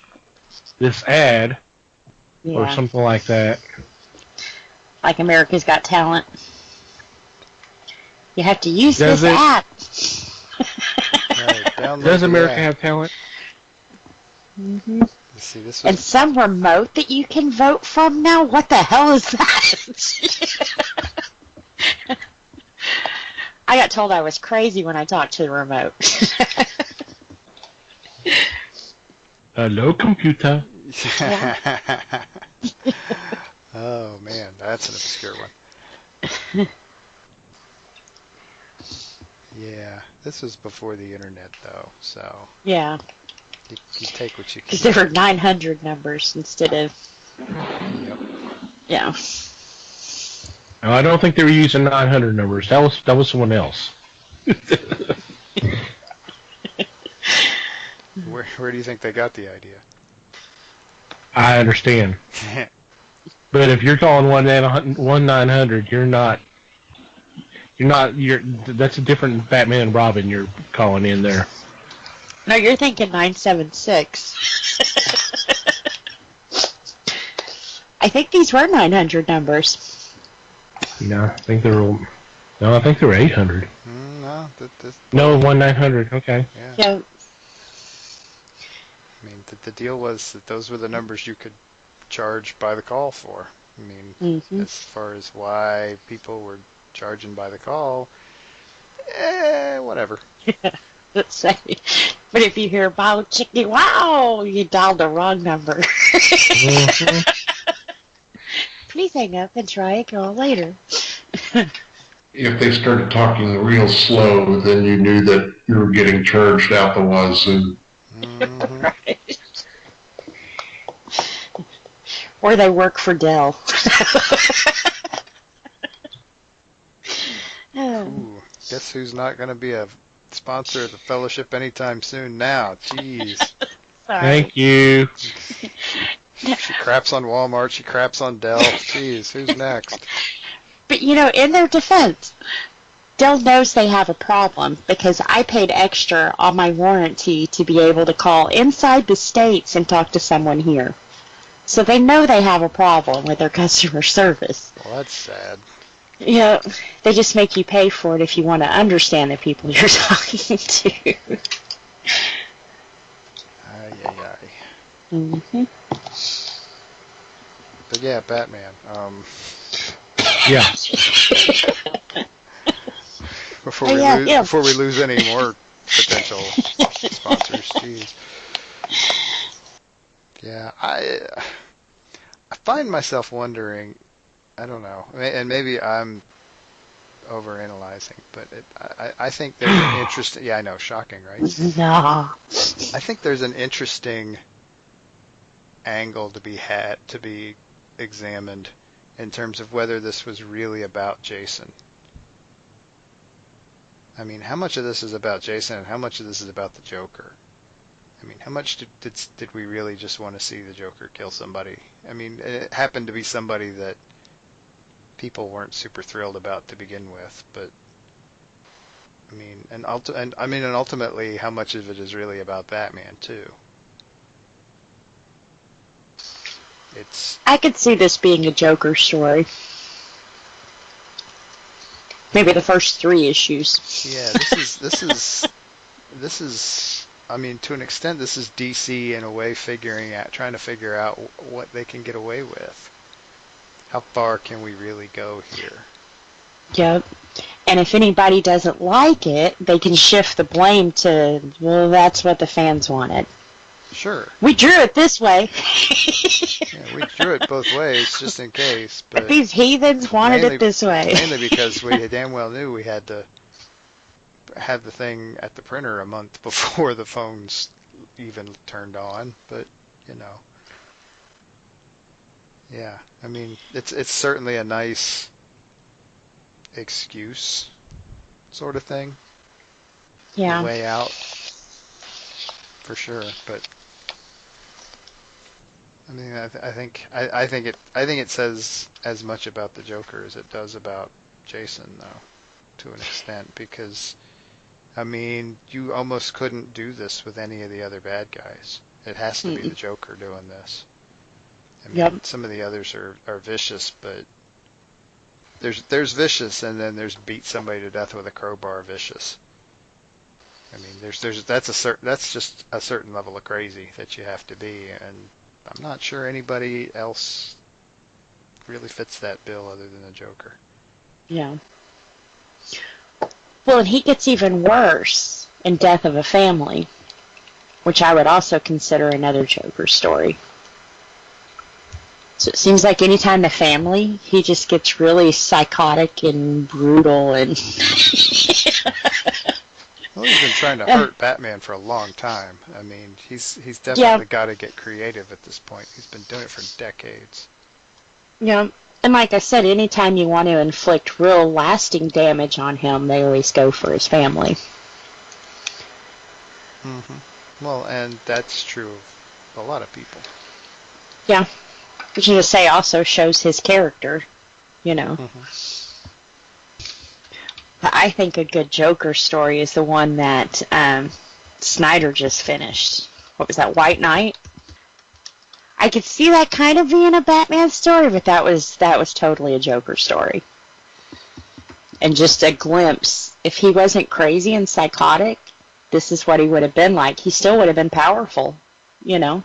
this ad or something like that. Like America's Got Talent. You have to use Does this app. Right, Does America have talent? Mm-hmm. See, this And was, some remote that you can vote from now? What the hell is that? I got told I was crazy when I talked to the remote. Hello, computer. Oh man, that's an obscure one. Yeah, this was before the internet though, so Yeah, you take what you can. because there were 900 numbers instead of... Yep. Yeah. No, I don't think they were using 900 numbers. That was someone else. Where do you think they got the idea? I understand. But if you're calling 1-900, that's a different Batman and Robin you're calling in there. No, you're thinking 976. I think these were 900 numbers. I think they were 800. No, No, 1-900. Okay. Yeah. I mean, the deal was that those were the numbers you could charge by the call for. I mean, as far as why people were charging by the call, whatever. Let's say. But if you hear about chicken, wow, you dialed the wrong number. Please hang up and try a call later. If they started talking real slow, then you knew that you were getting charged out the wazoo. Right. Or they work for Dell. Ooh, guess who's not going to be a sponsor of the fellowship anytime soon now? Jeez. Sorry. Thank you. She craps on Walmart, she craps on Dell. Jeez, who's next? But, in their defense, Dell knows they have a problem because I paid extra on my warranty to be able to call inside the States and talk to someone here. So they know they have a problem with their customer service. Well, that's sad. Yeah, they just make you pay for it if you want to understand the people you're talking to. Ay. Mm-hmm. But yeah, Batman. Yeah. Before we lose any more potential sponsors, jeez. Yeah, I find myself wondering. I don't know, and maybe I'm overanalyzing, but I think there's an interesting. Yeah, I know, shocking, right? No. I think there's an interesting angle to be examined in terms of whether this was really about Jason. I mean, how much of this is about Jason and how much of this is about the Joker? I mean, how much did we really just want to see the Joker kill somebody? I mean, it happened to be somebody that people weren't super thrilled about to begin with, but I mean, and ultimately, how much of it is really about Batman too? I could see this being a Joker story. Maybe the first 3 issues. Yeah, this is. I mean, to an extent, this is DC in a way trying to figure out what they can get away with. How far can we really go here? Yep. And if anybody doesn't like it, they can shift the blame to, well, that's what the fans wanted. Sure. We drew it this way. Yeah, we drew it both ways, just in case. But these heathens wanted it this way. Mainly because we damn well knew we had to had the thing at the printer a month before the phones even turned on, but, yeah, I mean, it's certainly a nice excuse sort of thing. Yeah. Way out, for sure, but I mean, I think it says as much about the Joker as it does about Jason, though, to an extent, because I mean, you almost couldn't do this with any of the other bad guys. It has to be the Joker doing this. I mean, some of the others are vicious, but there's vicious, and then there's beat somebody to death with a crowbar vicious. I mean, that's just a certain level of crazy that you have to be, and I'm not sure anybody else really fits that bill other than the Joker. Yeah. Well, and he gets even worse in Death of a Family, which I would also consider another Joker story. So it seems like anytime the family, he just gets really psychotic and brutal and... Well, he's been trying to hurt Batman for a long time. I mean, he's definitely got to get creative at this point. He's been doing it for decades. Yeah, and like I said, anytime you want to inflict real lasting damage on him, they always go for his family. Mm-hmm. Well, and that's true of a lot of people. Yeah, which you say also shows his character, Mm-hmm. I think a good Joker story is the one that Snyder just finished. What was that, White Knight? I could see that kind of being a Batman story, but that was totally a Joker story. And just a glimpse. If he wasn't crazy and psychotic, this is what he would have been like. He still would have been powerful, Yeah,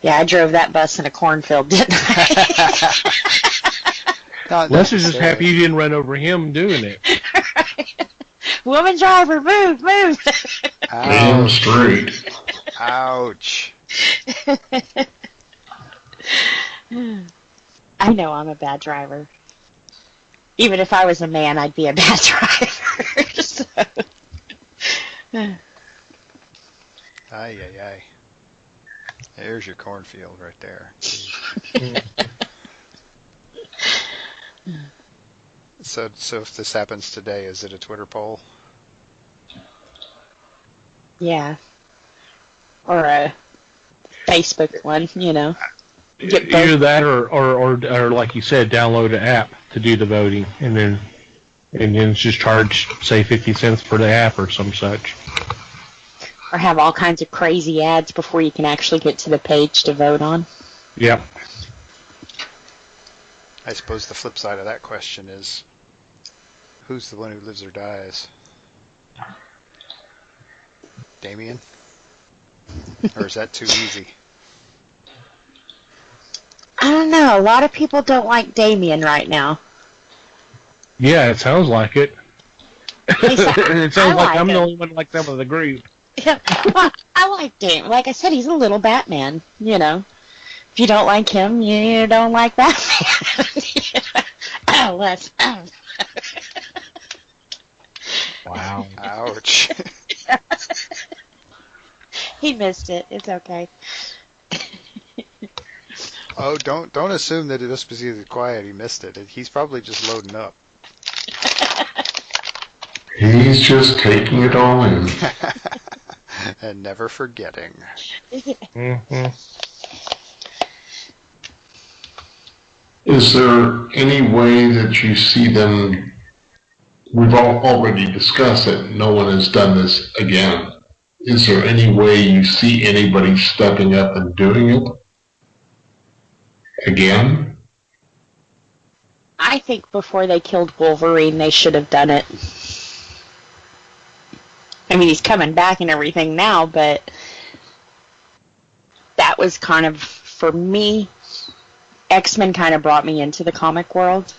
I drove that bus in a cornfield, didn't I? Lester's just happy you didn't run over him doing it. Right. Woman driver, move! Damn straight. Ouch. I know I'm a bad driver. Even if I was a man, I'd be a bad driver. So. Aye. There's your cornfield right there. So if this happens today, is it a Twitter poll? Yeah. Or a Facebook one, Either that or like you said, download an app to do the voting, and then just charge, say, 50 cents for the app or some such. Or have all kinds of crazy ads before you can actually get to the page to vote on. Yep. I suppose the flip side of that question is, who's the one who lives or dies? Damien? Or is that too easy? I don't know. A lot of people don't like Damien right now. Yeah, it sounds like it. It sounds like I'm the only one like that with the group. Yeah, well, I like Damien. Like I said, he's a little Batman, If you don't like him, you don't like Batman. Oh, Les. Oh. Wow. Ouch. He missed it. It's okay. Oh, don't assume that it just because he's quiet he missed it. He's probably just loading up. He's just taking it all in. And never forgetting. Mm-hmm. Is there any way that you see them? We've already discussed that no one has done this again. Is there any way you see anybody stepping up and doing it again? I think before they killed Wolverine, they should have done it. I mean, he's coming back and everything now, but that was kind of, for me, X-Men kind of brought me into the comic world.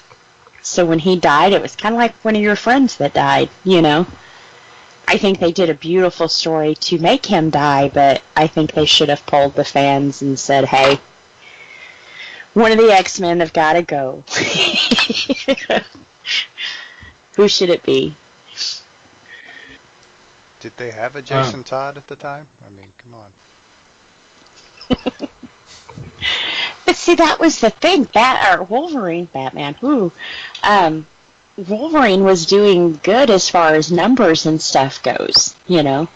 So when he died, it was kind of like one of your friends that died, I think they did a beautiful story to make him die, but I think they should have polled the fans and said, hey, one of the X-Men have got to go. Who should it be? Did they have a Jason Todd at the time? I mean, come on. But see, that was the thing. Batman. Wolverine was doing good as far as numbers and stuff goes, you know.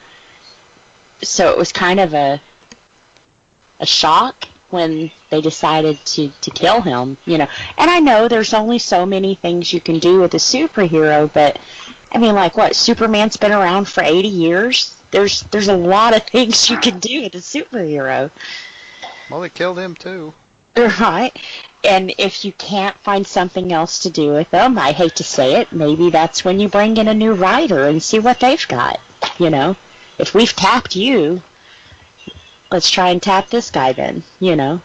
So it was kind of a shock when they decided to kill him, you know. And I know there's only so many things you can do with a superhero, but I mean, like, what, Superman's been around for 80 years? There's a lot of things you can do with a superhero. Well, they killed him, too. Right. And if you can't find something else to do with them, I hate to say it, maybe that's when you bring in a new writer and see what they've got, you know. If we've tapped you, let's try and tap this guy then, you know.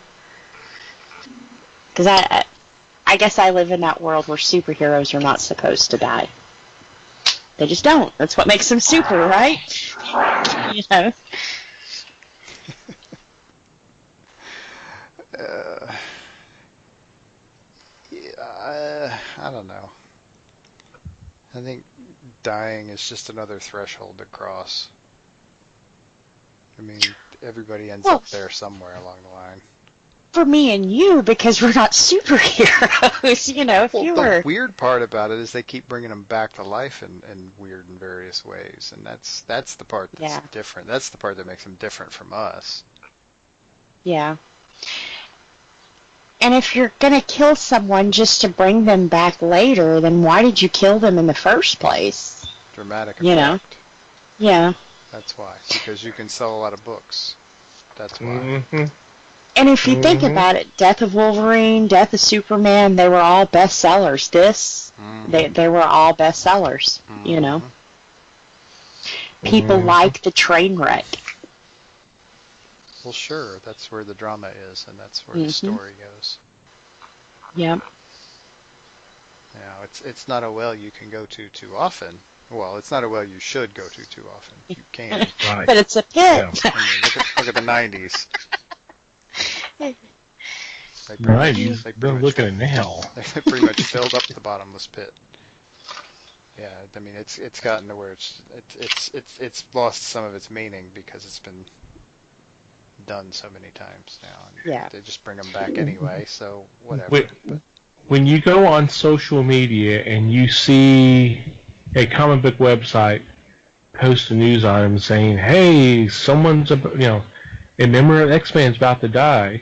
Because I guess I live in that world where superheroes are not supposed to die. They just don't. That's what makes them super, right? You know. I don't know. I think dying is just another threshold to cross. I mean, everybody ends up there somewhere along the line. For me and you, because we're not superheroes, you know. The weird part about it is they keep bringing them back to life in weird and various ways, and that's the part that's different. That's the part that makes them different from us. Yeah. And if you're going to kill someone just to bring them back later, then why did you kill them in the first place? Dramatic effect. You know? Yeah. That's why. Because you can sell a lot of books. That's why. Mm-hmm. And if you think about it, Death of Wolverine, Death of Superman, they were all bestsellers. They were all bestsellers, you know? People like the train wreck. Well, sure, that's where the drama is, and that's where the story goes. Yep. Now, it's not a well you can go to too often. Well, it's not a well you should go to too often. You can. Right. But it's a pit. Yeah. I mean, look at the 90s. Right, they're looking at now. They pretty much filled up the bottomless pit. Yeah, I mean, it's gotten to where it's lost some of its meaning because it's been done so many times now. And yeah. They just bring them back anyway, so whatever. When you go on social media and you see a comic book website post a news item saying, hey, someone's, a member of X-Men's about to die,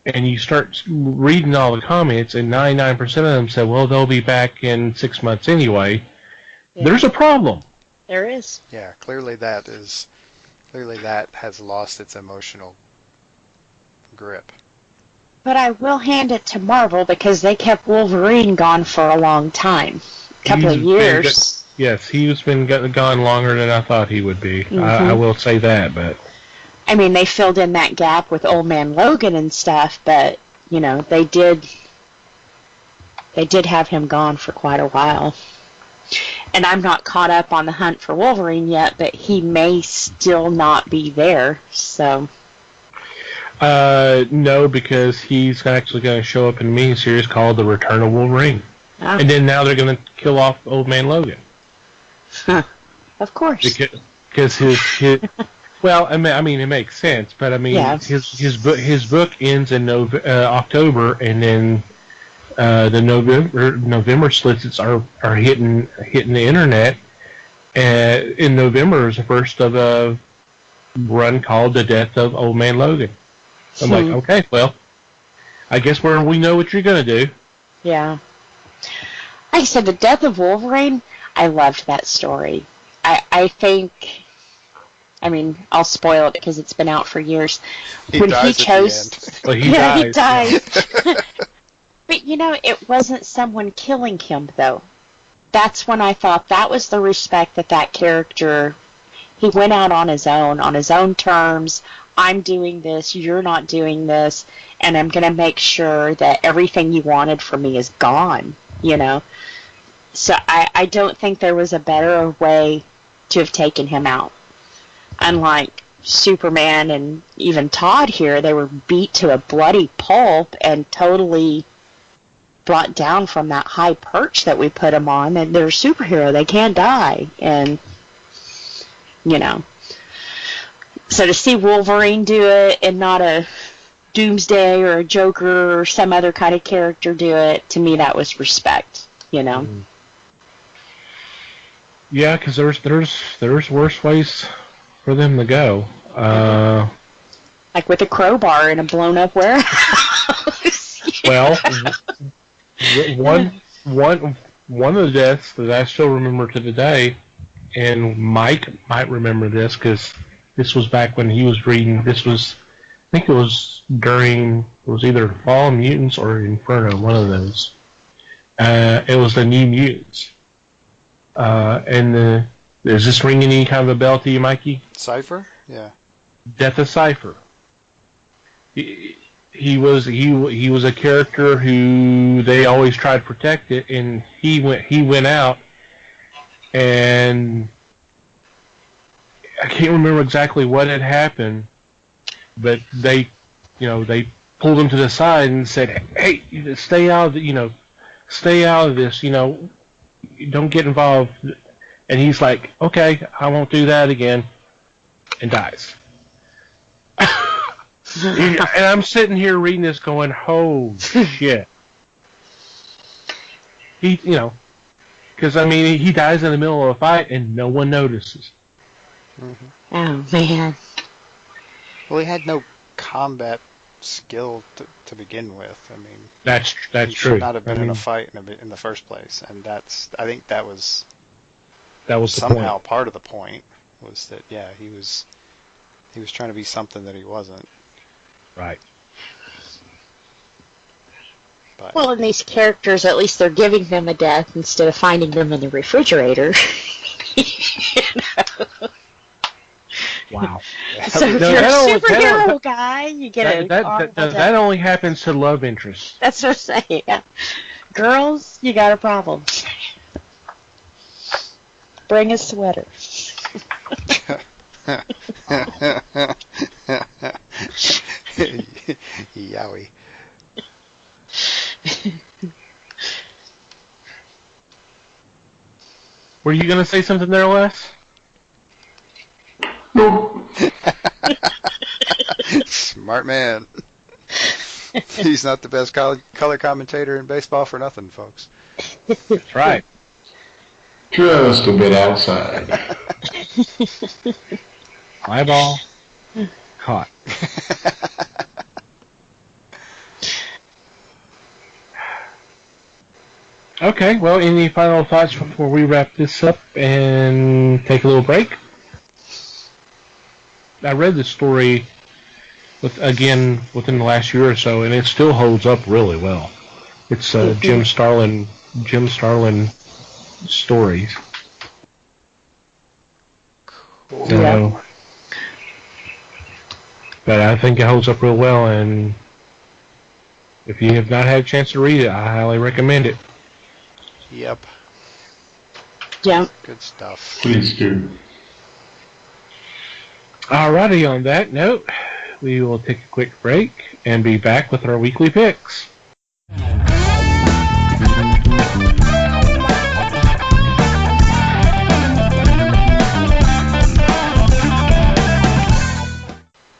and you start reading all the comments, and 99% of them say, well, they'll be back in 6 months anyway, there's a problem. There is. Yeah, clearly that has lost its emotional grip. But I will hand it to Marvel because they kept Wolverine gone for a long time. A couple of years. Yes, he's been gone longer than I thought he would be. I will say that, but... I mean, they filled in that gap with Old Man Logan and stuff, but, they did have him gone for quite a while. And I'm not caught up on the hunt for Wolverine yet, but he may still not be there, so... No, because he's actually going to show up in a miniseries called The Return of Wolverine. Ah. And then now they're going to kill off Old Man Logan. Huh. Of course. Because his well, I mean, it makes sense, but I mean, his book ends in October, and then the November slits are hitting the internet. In November is the first of a run called The Death of Old Man Logan. I'm like, okay, well, I guess we know what you're going to do. Yeah. Like I said, The Death of Wolverine, I loved that story. I think, I mean, I'll spoil it because it's been out for years. He dies. Well, he dies. He dies. But, it wasn't someone killing him, though. That's when I thought that was the respect that character, he went out on his own terms. I'm doing this, you're not doing this, and I'm going to make sure that everything you wanted from me is gone, So I don't think there was a better way to have taken him out. Unlike Superman and even Todd here, they were beat to a bloody pulp and totally brought down from that high perch that we put them on, and they're a superhero. They can't die. And, you know. So to see Wolverine do it and not a Doomsday or a Joker or some other kind of character do it, to me that was respect, you know. Mm-hmm. Yeah, because there's worse ways for them to go. Like with a crowbar in a blown up warehouse. Well, one of the deaths that I still remember to today, and Mike might remember this because this was back when he was reading. This was, I think it was either Fall of Mutants or Inferno, one of those. It was the New Mutants. Does this ring any kind of a bell to you, Mikey? Cypher? Yeah. Death of Cypher. He was a character who they always tried to protect it, and he went out, and I can't remember exactly what had happened, but they pulled him to the side and said, "Hey, stay out of this, don't get involved." And he's like, "Okay, I won't do that again," and dies. And I'm sitting here reading this going, "Holy shit." Because he dies in the middle of a fight and no one notices. Mm-hmm. Oh man. Well, he had no combat skill to begin with. I mean, that's he true. Should not have been in a fight in the first place, and I think that was somehow part of the point, was that he was trying to be something that he wasn't. Right. But, well, in these characters, at least they're giving them a death instead of finding them in the refrigerator. Wow. So if you're a superhero guy, you get that only happens to love interests. That's what I'm saying. Yeah. Girls, you got a problem. Bring a sweater. Yowie. Were you going to say something there, Wes? No. Smart man. He's not the best color commentator in baseball for nothing, folks. That's right. Just a bit outside. Eyeball caught. Okay, well, any final thoughts before we wrap this up and take a little break? I read the story within the last year or so, and it still holds up really well. It's Jim Starlin stories. Cool. So, but I think it holds up real well, and if you have not had a chance to read it, I highly recommend it. Yep. Yeah. Good stuff. Please do. Alrighty, on that note, we will take a quick break and be back with our weekly picks.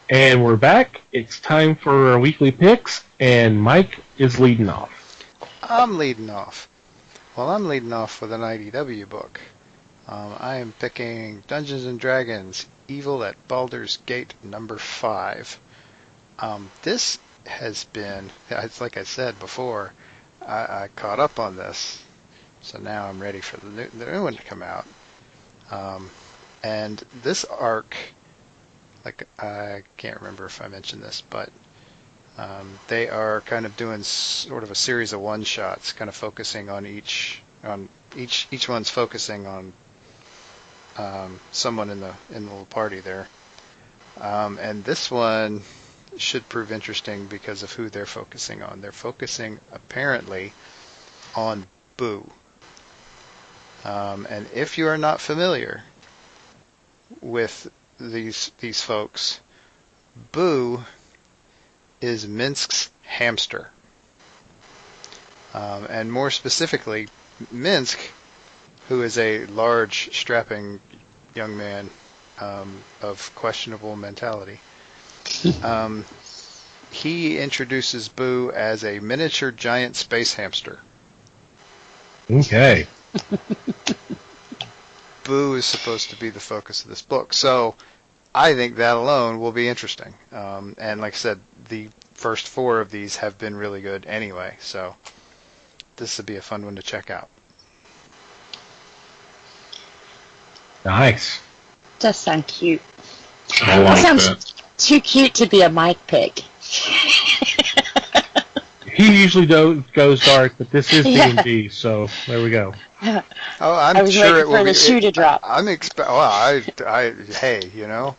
And we're back. It's time for our weekly picks, and Mike is leading off. I'm leading off. Well, I'm leading off with an IDW book. I am picking Dungeons & Dragons Evil at Baldur's Gate number 5. This has been, it's like I said before, I caught up on this, so now I'm ready for the new one to come out. And this arc, like, I can't remember if I mentioned this, but they are kind of doing sort of a series of one-shots, kind of focusing on each one's focusing on someone in the little party there. And this one should prove interesting because of who they're focusing on. They're focusing apparently on Boo. And if you are not familiar with these folks, Boo is Minsk's hamster. And more specifically, Minsk, who is a large, strapping young man of questionable mentality. He introduces Boo as a miniature giant space hamster. Okay. Boo is supposed to be the focus of this book, so I think that alone will be interesting. And like I said, the first 4 of these have been really good anyway, so this would be a fun one to check out. Nice. Does sound cute. I like Sounds that. too cute to be a Mike pick. He usually goes dark, but this is Yeah. D&D, so there we go. Oh, I'm I was sure waiting it will for be. the shoe to drop. Hey, you know,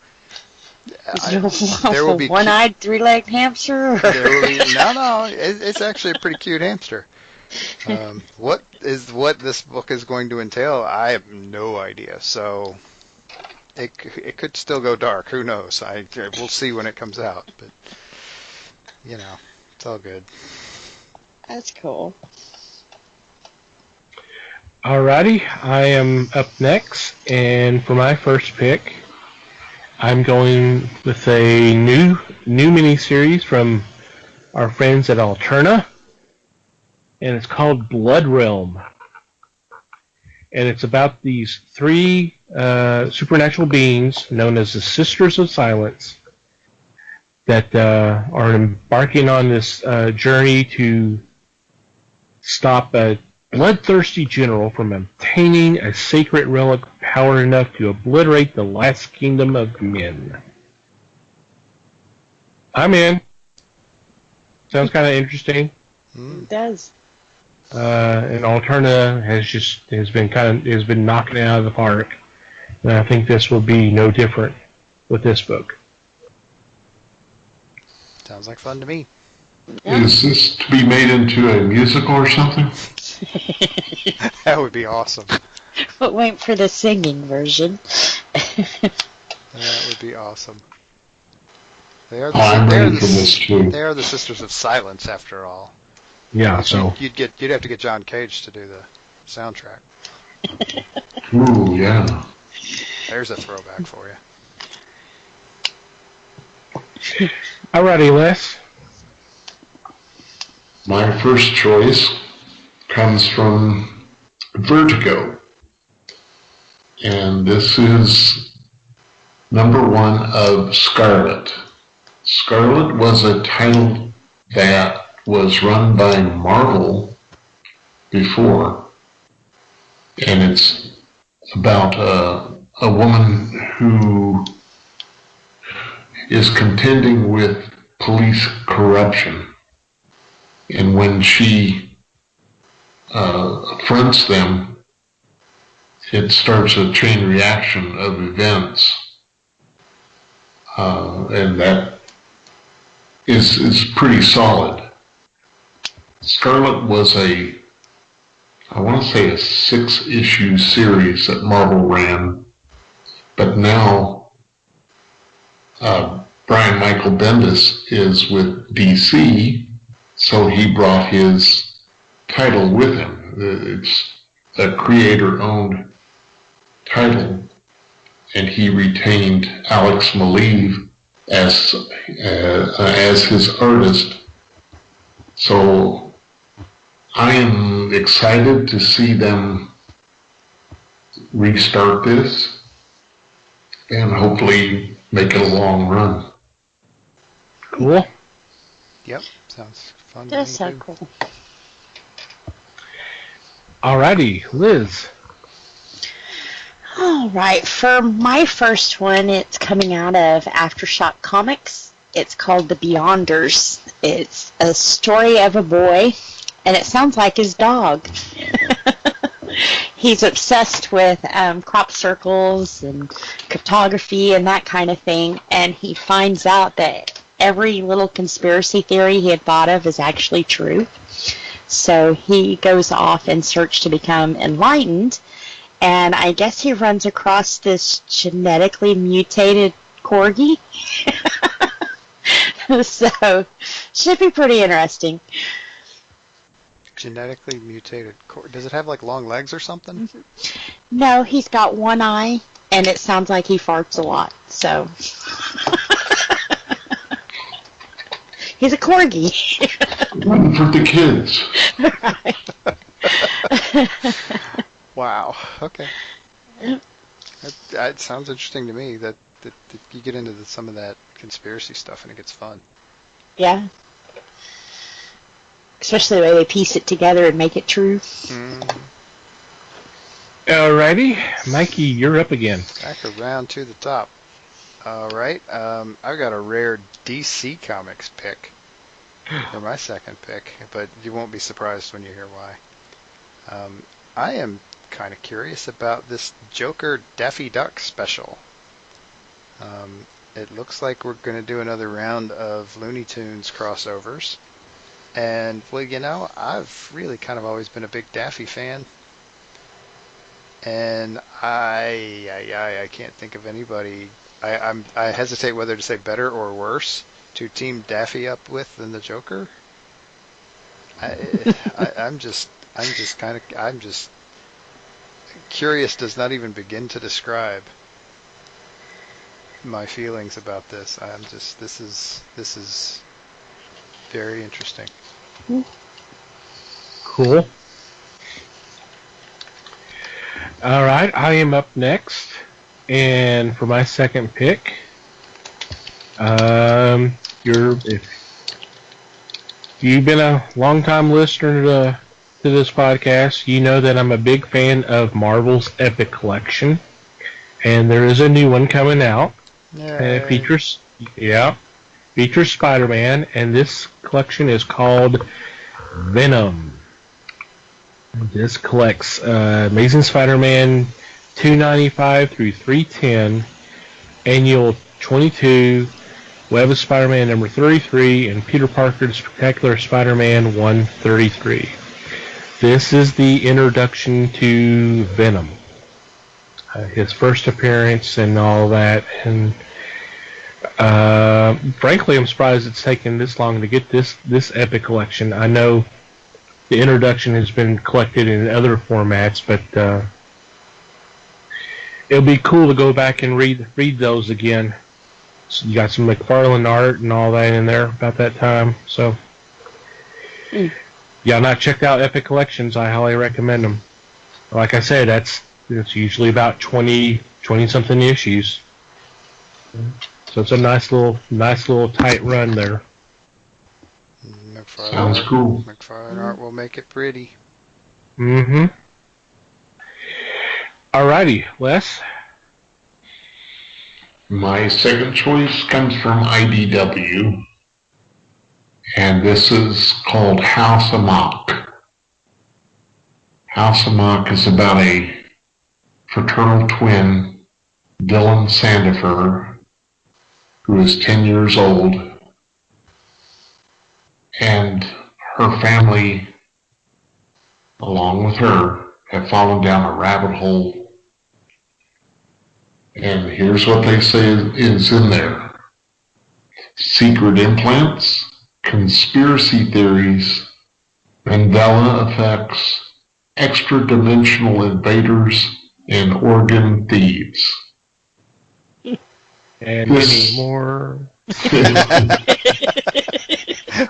Is there will be one-eyed, three-legged hamster? Or? there will be, no, it's actually a pretty cute hamster. What this book is going to entail, I have no idea. So it could still go dark. Who knows? We'll see when it comes out. But you know, it's all good. That's cool. Alrighty, I am up next, and for my first pick, I'm going with a new miniseries from our friends at Alterna, and it's called Blood Realm. And it's about these 3 supernatural beings known as the Sisters of Silence that are embarking on this journey to stop a bloodthirsty general from obtaining a sacred relic power enough to obliterate the last kingdom of men. I'm in. Sounds kind of interesting. It does. And Alterna has been knocking it out of the park, and I think this will be no different with this book. Sounds like fun to me. Yeah. Is this to be made into a musical or something? That would be awesome. But wait for the singing version. That would be awesome. They are I'm ready for this too. they are the Sisters of Silence, after all. Yeah, so You'd have to get John Cage to do the soundtrack. Ooh, yeah. There's a throwback for you. alrighty, Les. My first choice comes from Vertigo. And this is number 1 of Scarlet. Scarlet was a title that was run by Marvel before. And it's about a woman who is contending with police corruption. And when she affronts them, it starts a chain reaction of events. And that is pretty solid. Scarlet was I want to say a 6-issue series that Marvel ran, but now Brian Michael Bendis is with DC, so he brought his title with him. It's a creator-owned title, and he retained Alex Maleev as his artist. So I am excited to see them restart this and hopefully make it a long run. Cool. Yep, sounds fun. Does to me, sound too. cool. Alrighty, Liz. All right, for my first one, it's coming out of Aftershock Comics. It's called The Beyonders. It's a story of a boy, and it sounds like his dog. He's obsessed with crop circles and cryptography and that kind of thing, and he finds out that every little conspiracy theory he had thought of is actually true. So he goes off in search to become enlightened, and I guess he runs across this genetically mutated corgi. So, should be pretty interesting. Genetically mutated. Does it have like long legs or something? No, he's got one eye, and it sounds like he farts a lot. So he's a corgi. One for the kids. Wow. Okay. It sounds interesting to me that you get into some of that conspiracy stuff and it gets fun. Yeah. Especially the way they piece it together and make it true. Alrighty, Mikey, you're up again. Back around to the top. All right. I've got a rare DC Comics pick for my second pick, but you won't be surprised when you hear why. I am kind of curious about this Joker Daffy Duck special. It looks like we're going to do another round of Looney Tunes crossovers. And, well, you know, I've really kind of always been a big Daffy fan. And I can't think of anybody. I hesitate whether to say better or worse to team Daffy up with than the Joker. I'm just curious. Does not even begin to describe my feelings about this. This is very interesting. Cool. All right, I am up next, and for my second pick, if you've been a long-time listener to this podcast, you know that I'm a big fan of Marvel's Epic Collection, and there is a new one coming out. It features Spider-Man, and this collection is called Venom. This collects Amazing Spider-Man 295 through 310, Annual 22, Web of Spider-Man number 33, and Peter Parker's Spectacular Spider-Man 133. This is the introduction to Venom. His first appearance and all that, and frankly, I'm surprised it's taken this long to get this epic collection. I know the introduction has been collected in other formats, but it'll be cool to go back and read those again. So you got some McFarlane art and all that in there about that time. So, yeah, not checked out Epic Collections. I highly recommend them. Like I said, it's usually about 20 something issues. So it's a nice little tight run there. Sounds cool. McFarlane art will make it pretty. Mm-hmm. Alrighty, Les. My second choice comes from IDW, and this is called House Amok. House Amok is about a fraternal twin, Dylan Sandifer, who is 10 years old, and her family, along with her, have fallen down a rabbit hole. And here's what they say is in there: secret implants, conspiracy theories, Mandela effects, extra-dimensional invaders, and organ thieves. And many more.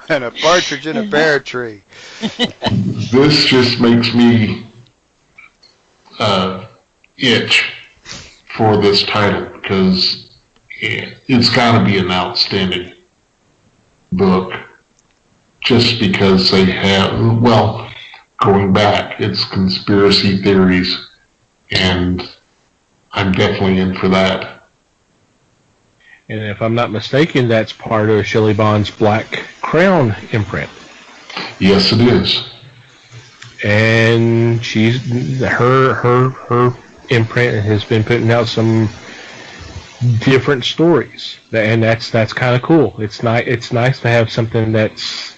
And a partridge in a pear tree. This just makes me itch for this title, because it's got to be an outstanding book, just because they have, well, going back, it's conspiracy theories, and I'm definitely in for that. And if I'm not mistaken, that's part of Shelley Bond's Black Crown imprint. Yes, it is. And her imprint has been putting out some different stories, and that's kind of cool. It's nice to have something that's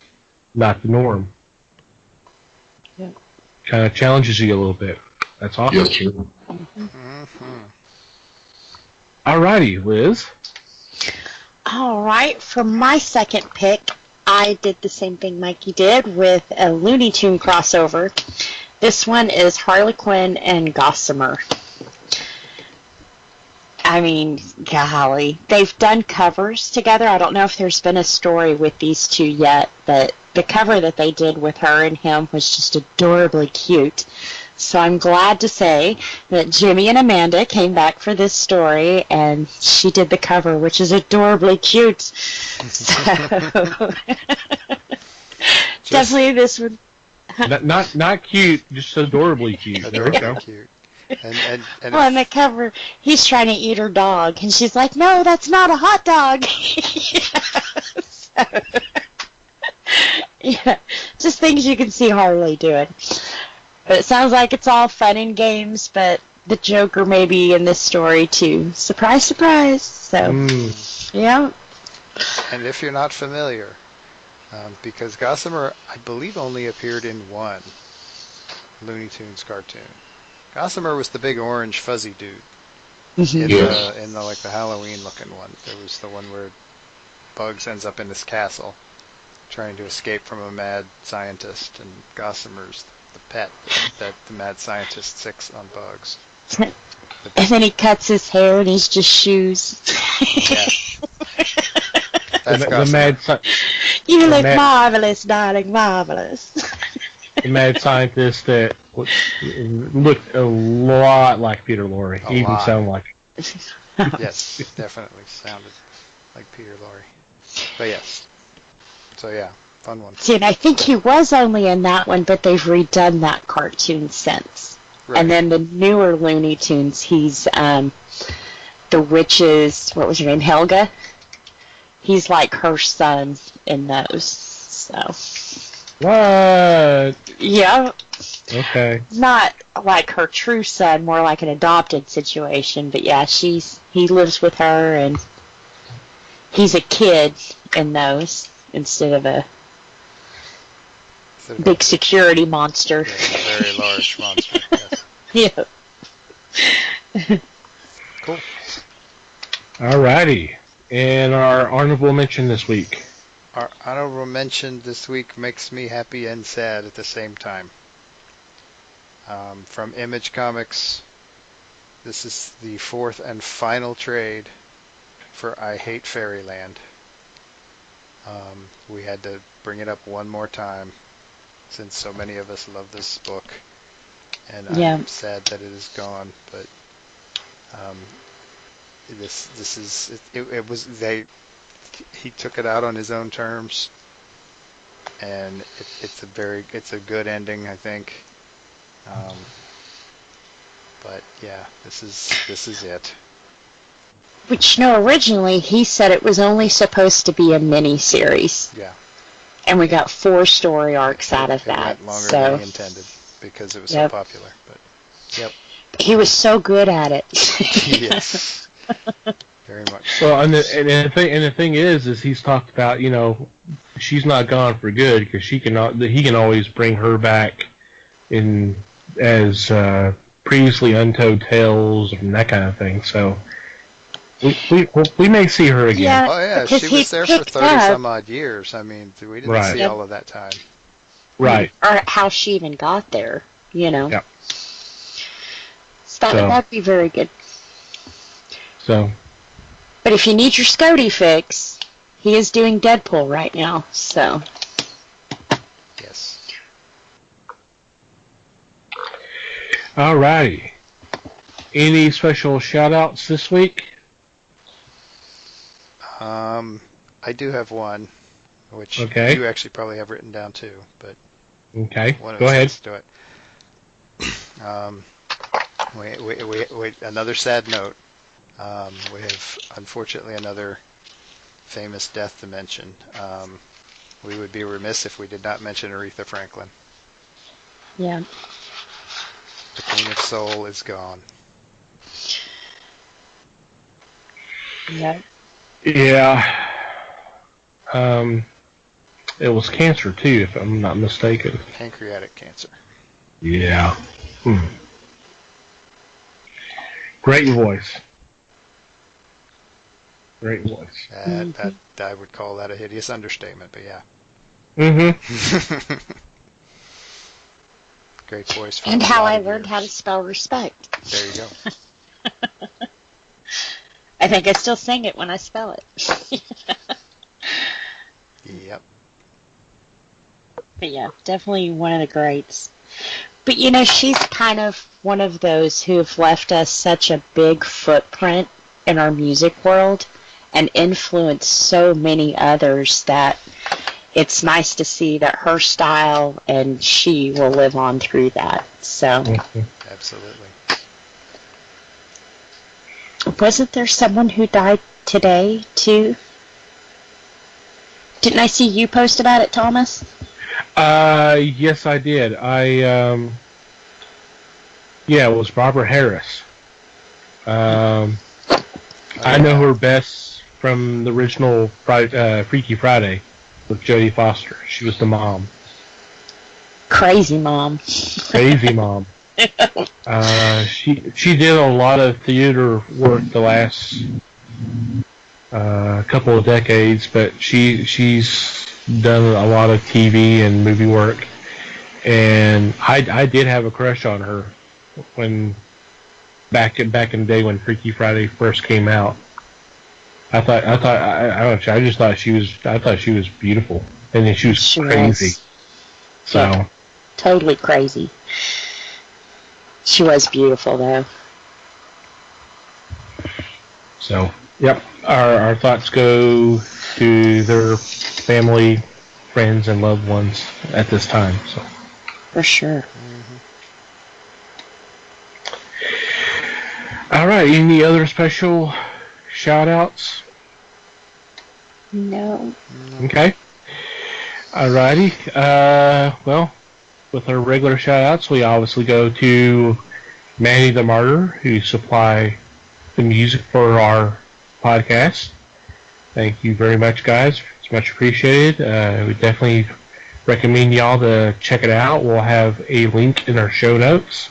not the norm. Yeah. Kind of challenges you a little bit. That's awesome. Yes, sir. Mm-hmm. Alrighty, Liz. All right, for my second pick, I did the same thing Mikey did with a Looney Tune crossover. This one is Harley Quinn and Gossamer. I mean, golly. They've done covers together. I don't know if there's been a story with these two yet, but the cover that they did with her and him was just adorably cute. So I'm glad to say that Jimmy and Amanda came back for this story, and she did the cover, which is adorably cute. So definitely this one. Not cute, just adorably cute. There we go. Cute. And well, in the cover, he's trying to eat her dog, and she's like, "No, that's not a hot dog." Yeah, just things you can see Harley doing. But it sounds like it's all fun and games, but the Joker may be in this story too. Surprise, surprise. So, yeah. And if you're not familiar, because Gossamer, I believe, only appeared in one Looney Tunes cartoon. Gossamer was the big orange fuzzy dude in the like the Halloween looking one. There was the one where Bugs ends up in this castle trying to escape from a mad scientist, and Gossamer's the pet that the mad scientist sicks on Bugs. And then he cuts his hair and he's just shoes. Yeah. That's the mad You look marvelous, darling, marvelous. The mad scientist that looked a lot like Peter Lorre. He even sounded like Yes, definitely sounded like Peter Lorre. But yes. So yeah, fun one. See, and I think he was only in that one, but they've redone that cartoon since. Right. And then the newer Looney Tunes, he's the witch's, what was her name, Helga? He's like her son in those. So. What? Yeah. Okay. Not like her true son, more like an adopted situation. But yeah, he lives with her, and he's a kid in those instead of a big security monster. Yeah, a very large monster. Yes. Yeah. Cool. Alrighty. And our honorable mention this week. Our honorable mention this week makes me happy and sad at the same time. From Image Comics, this is the fourth and final trade for I Hate Fairyland. We had to bring it up one more time since so many of us love this book, and I'm sad that it is gone. But he took it out on his own terms, and it's a good ending, I think. But yeah, this is it. Which, originally he said it was only supposed to be a mini-series. Yeah. And we got 4 story arcs out of that. It went longer than he intended because it was so popular. But yep. He was so good at it. Yes. Very much. Well, and the thing is he's talked about, she's not gone for good because he can always bring her back in as previously untold tales and that kind of thing. So we may see her again. Yeah, oh yeah, she was there for 30 some odd years. I mean, we didn't see all of that time. Right. Or how she even got there, Yeah. So that'd be very good. So. But if you need your Scotty fix, he is doing Deadpool right now, so. Yes. Alrighty. Any special shout-outs this week? I do have one, which you actually probably have written down too, but okay, go ahead. Let's do it. Wait, another sad note. We have, unfortunately, another famous death to mention. We would be remiss if we did not mention Aretha Franklin. Yeah. The Queen of Soul is gone. Yeah. Yeah. It was cancer, too, if I'm not mistaken. Pancreatic cancer. Yeah. Great voice. Great voice. That I would call that a hideous understatement, but yeah. Mm-hmm. Great voice. And how I learned how to spell respect. There you go. I think I still sing it when I spell it. Yep. But yeah, definitely one of the greats. But you know, she's kind of one of those who have left us such a big footprint in our music world and influenced so many others that it's nice to see that her style and she will live on through that. So, Absolutely. wasn't there someone who died today too? Didn't I see you post about it, Thomas? Yes, I did. Yeah, it was Barbara Harris. I know her best from the original Freaky Friday with Jodie Foster. She was the mom. Crazy mom. Crazy mom. She did a lot of theater work the last couple of decades, but she's done a lot of TV and movie work. And I did have a crush on her when back in the day when Freaky Friday first came out. I just thought she was beautiful, and then she was crazy. So yeah, totally crazy. She was beautiful though. So yep, our thoughts go to their family, friends, and loved ones at this time. So for sure. All right, any other special shout-outs? No. Okay. Alrighty. Well, with our regular shout-outs, we obviously go to Manny the Martyr, who supply the music for our podcast. Thank you very much, guys. It's much appreciated. We definitely recommend y'all to check it out. We'll have a link in our show notes.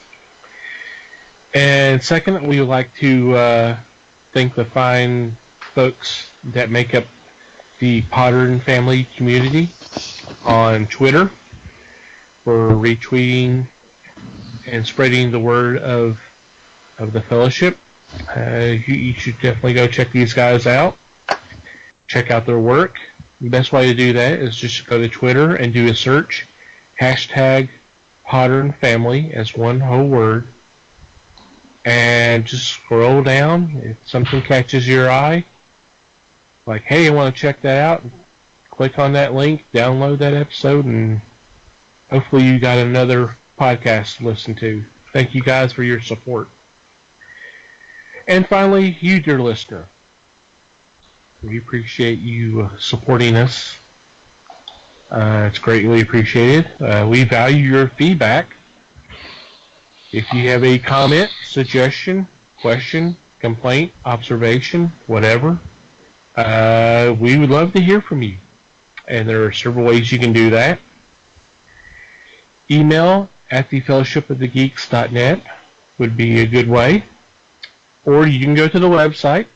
And second, we would like to thank the fine folks that make up the Potter and Family community on Twitter for retweeting and spreading the word of the fellowship. You should definitely go check these guys out. Check out their work. The best way to do that is just go to Twitter and do a search, hashtag Potter and Family as one whole word, and just scroll down. If something catches your eye, like, hey, I want to check that out, click on that link, download that episode, and hopefully you got another podcast to listen to. Thank you guys for your support. And finally, you, dear listener, we appreciate you supporting us. It's greatly appreciated. We value your feedback. If you have a comment, suggestion, question, complaint, observation, whatever, we would love to hear from you. And there are several ways you can do that. Email at thefellowshipofthegeeks.net would be a good way. Or you can go to the website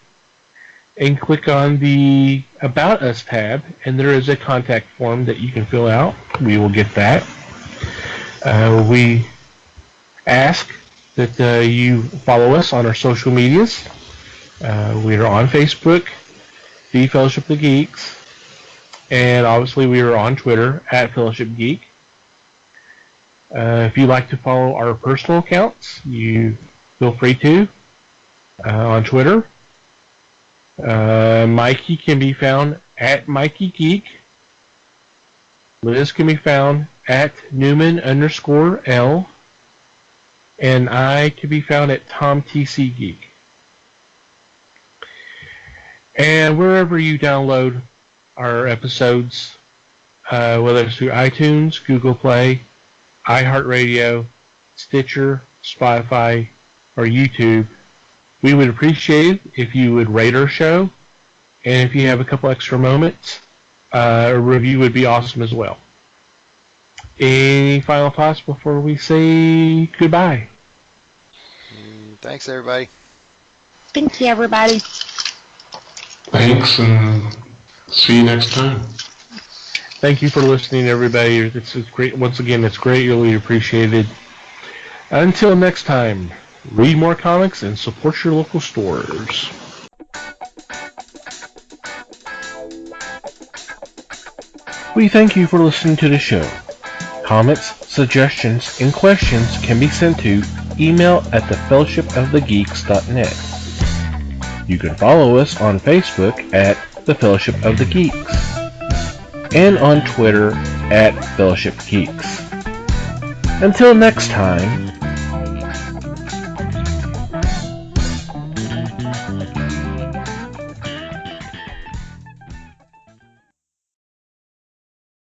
and click on the About Us tab, and there is a contact form that you can fill out. We will get that. We ask that you follow us on our social medias. We are on Facebook, The Fellowship of the Geeks, and obviously we are on Twitter at Fellowship Geek. If you'd like to follow our personal accounts, you feel free to on Twitter. Mikey can be found at Mikey Geek. Liz can be found at Newman_L. And I can be found at TomTC Geek. And wherever you download our episodes, whether it's through iTunes, Google Play, iHeartRadio, Stitcher, Spotify, or YouTube, we would appreciate it if you would rate our show. And if you have a couple extra moments, a review would be awesome as well. Any final thoughts before we say goodbye? Thanks, everybody. Thank you, everybody. Thanks, and see you next time. Thank you for listening, everybody. It's great. Once again, it's greatly appreciated. Until next time, read more comics and support your local stores. We thank you for listening to the show. Comments, suggestions, and questions can be sent to email@thefellowshipofthegeeks.net. You can follow us on Facebook at The Fellowship of the Geeks and on Twitter at Fellowship Geeks. Until next time,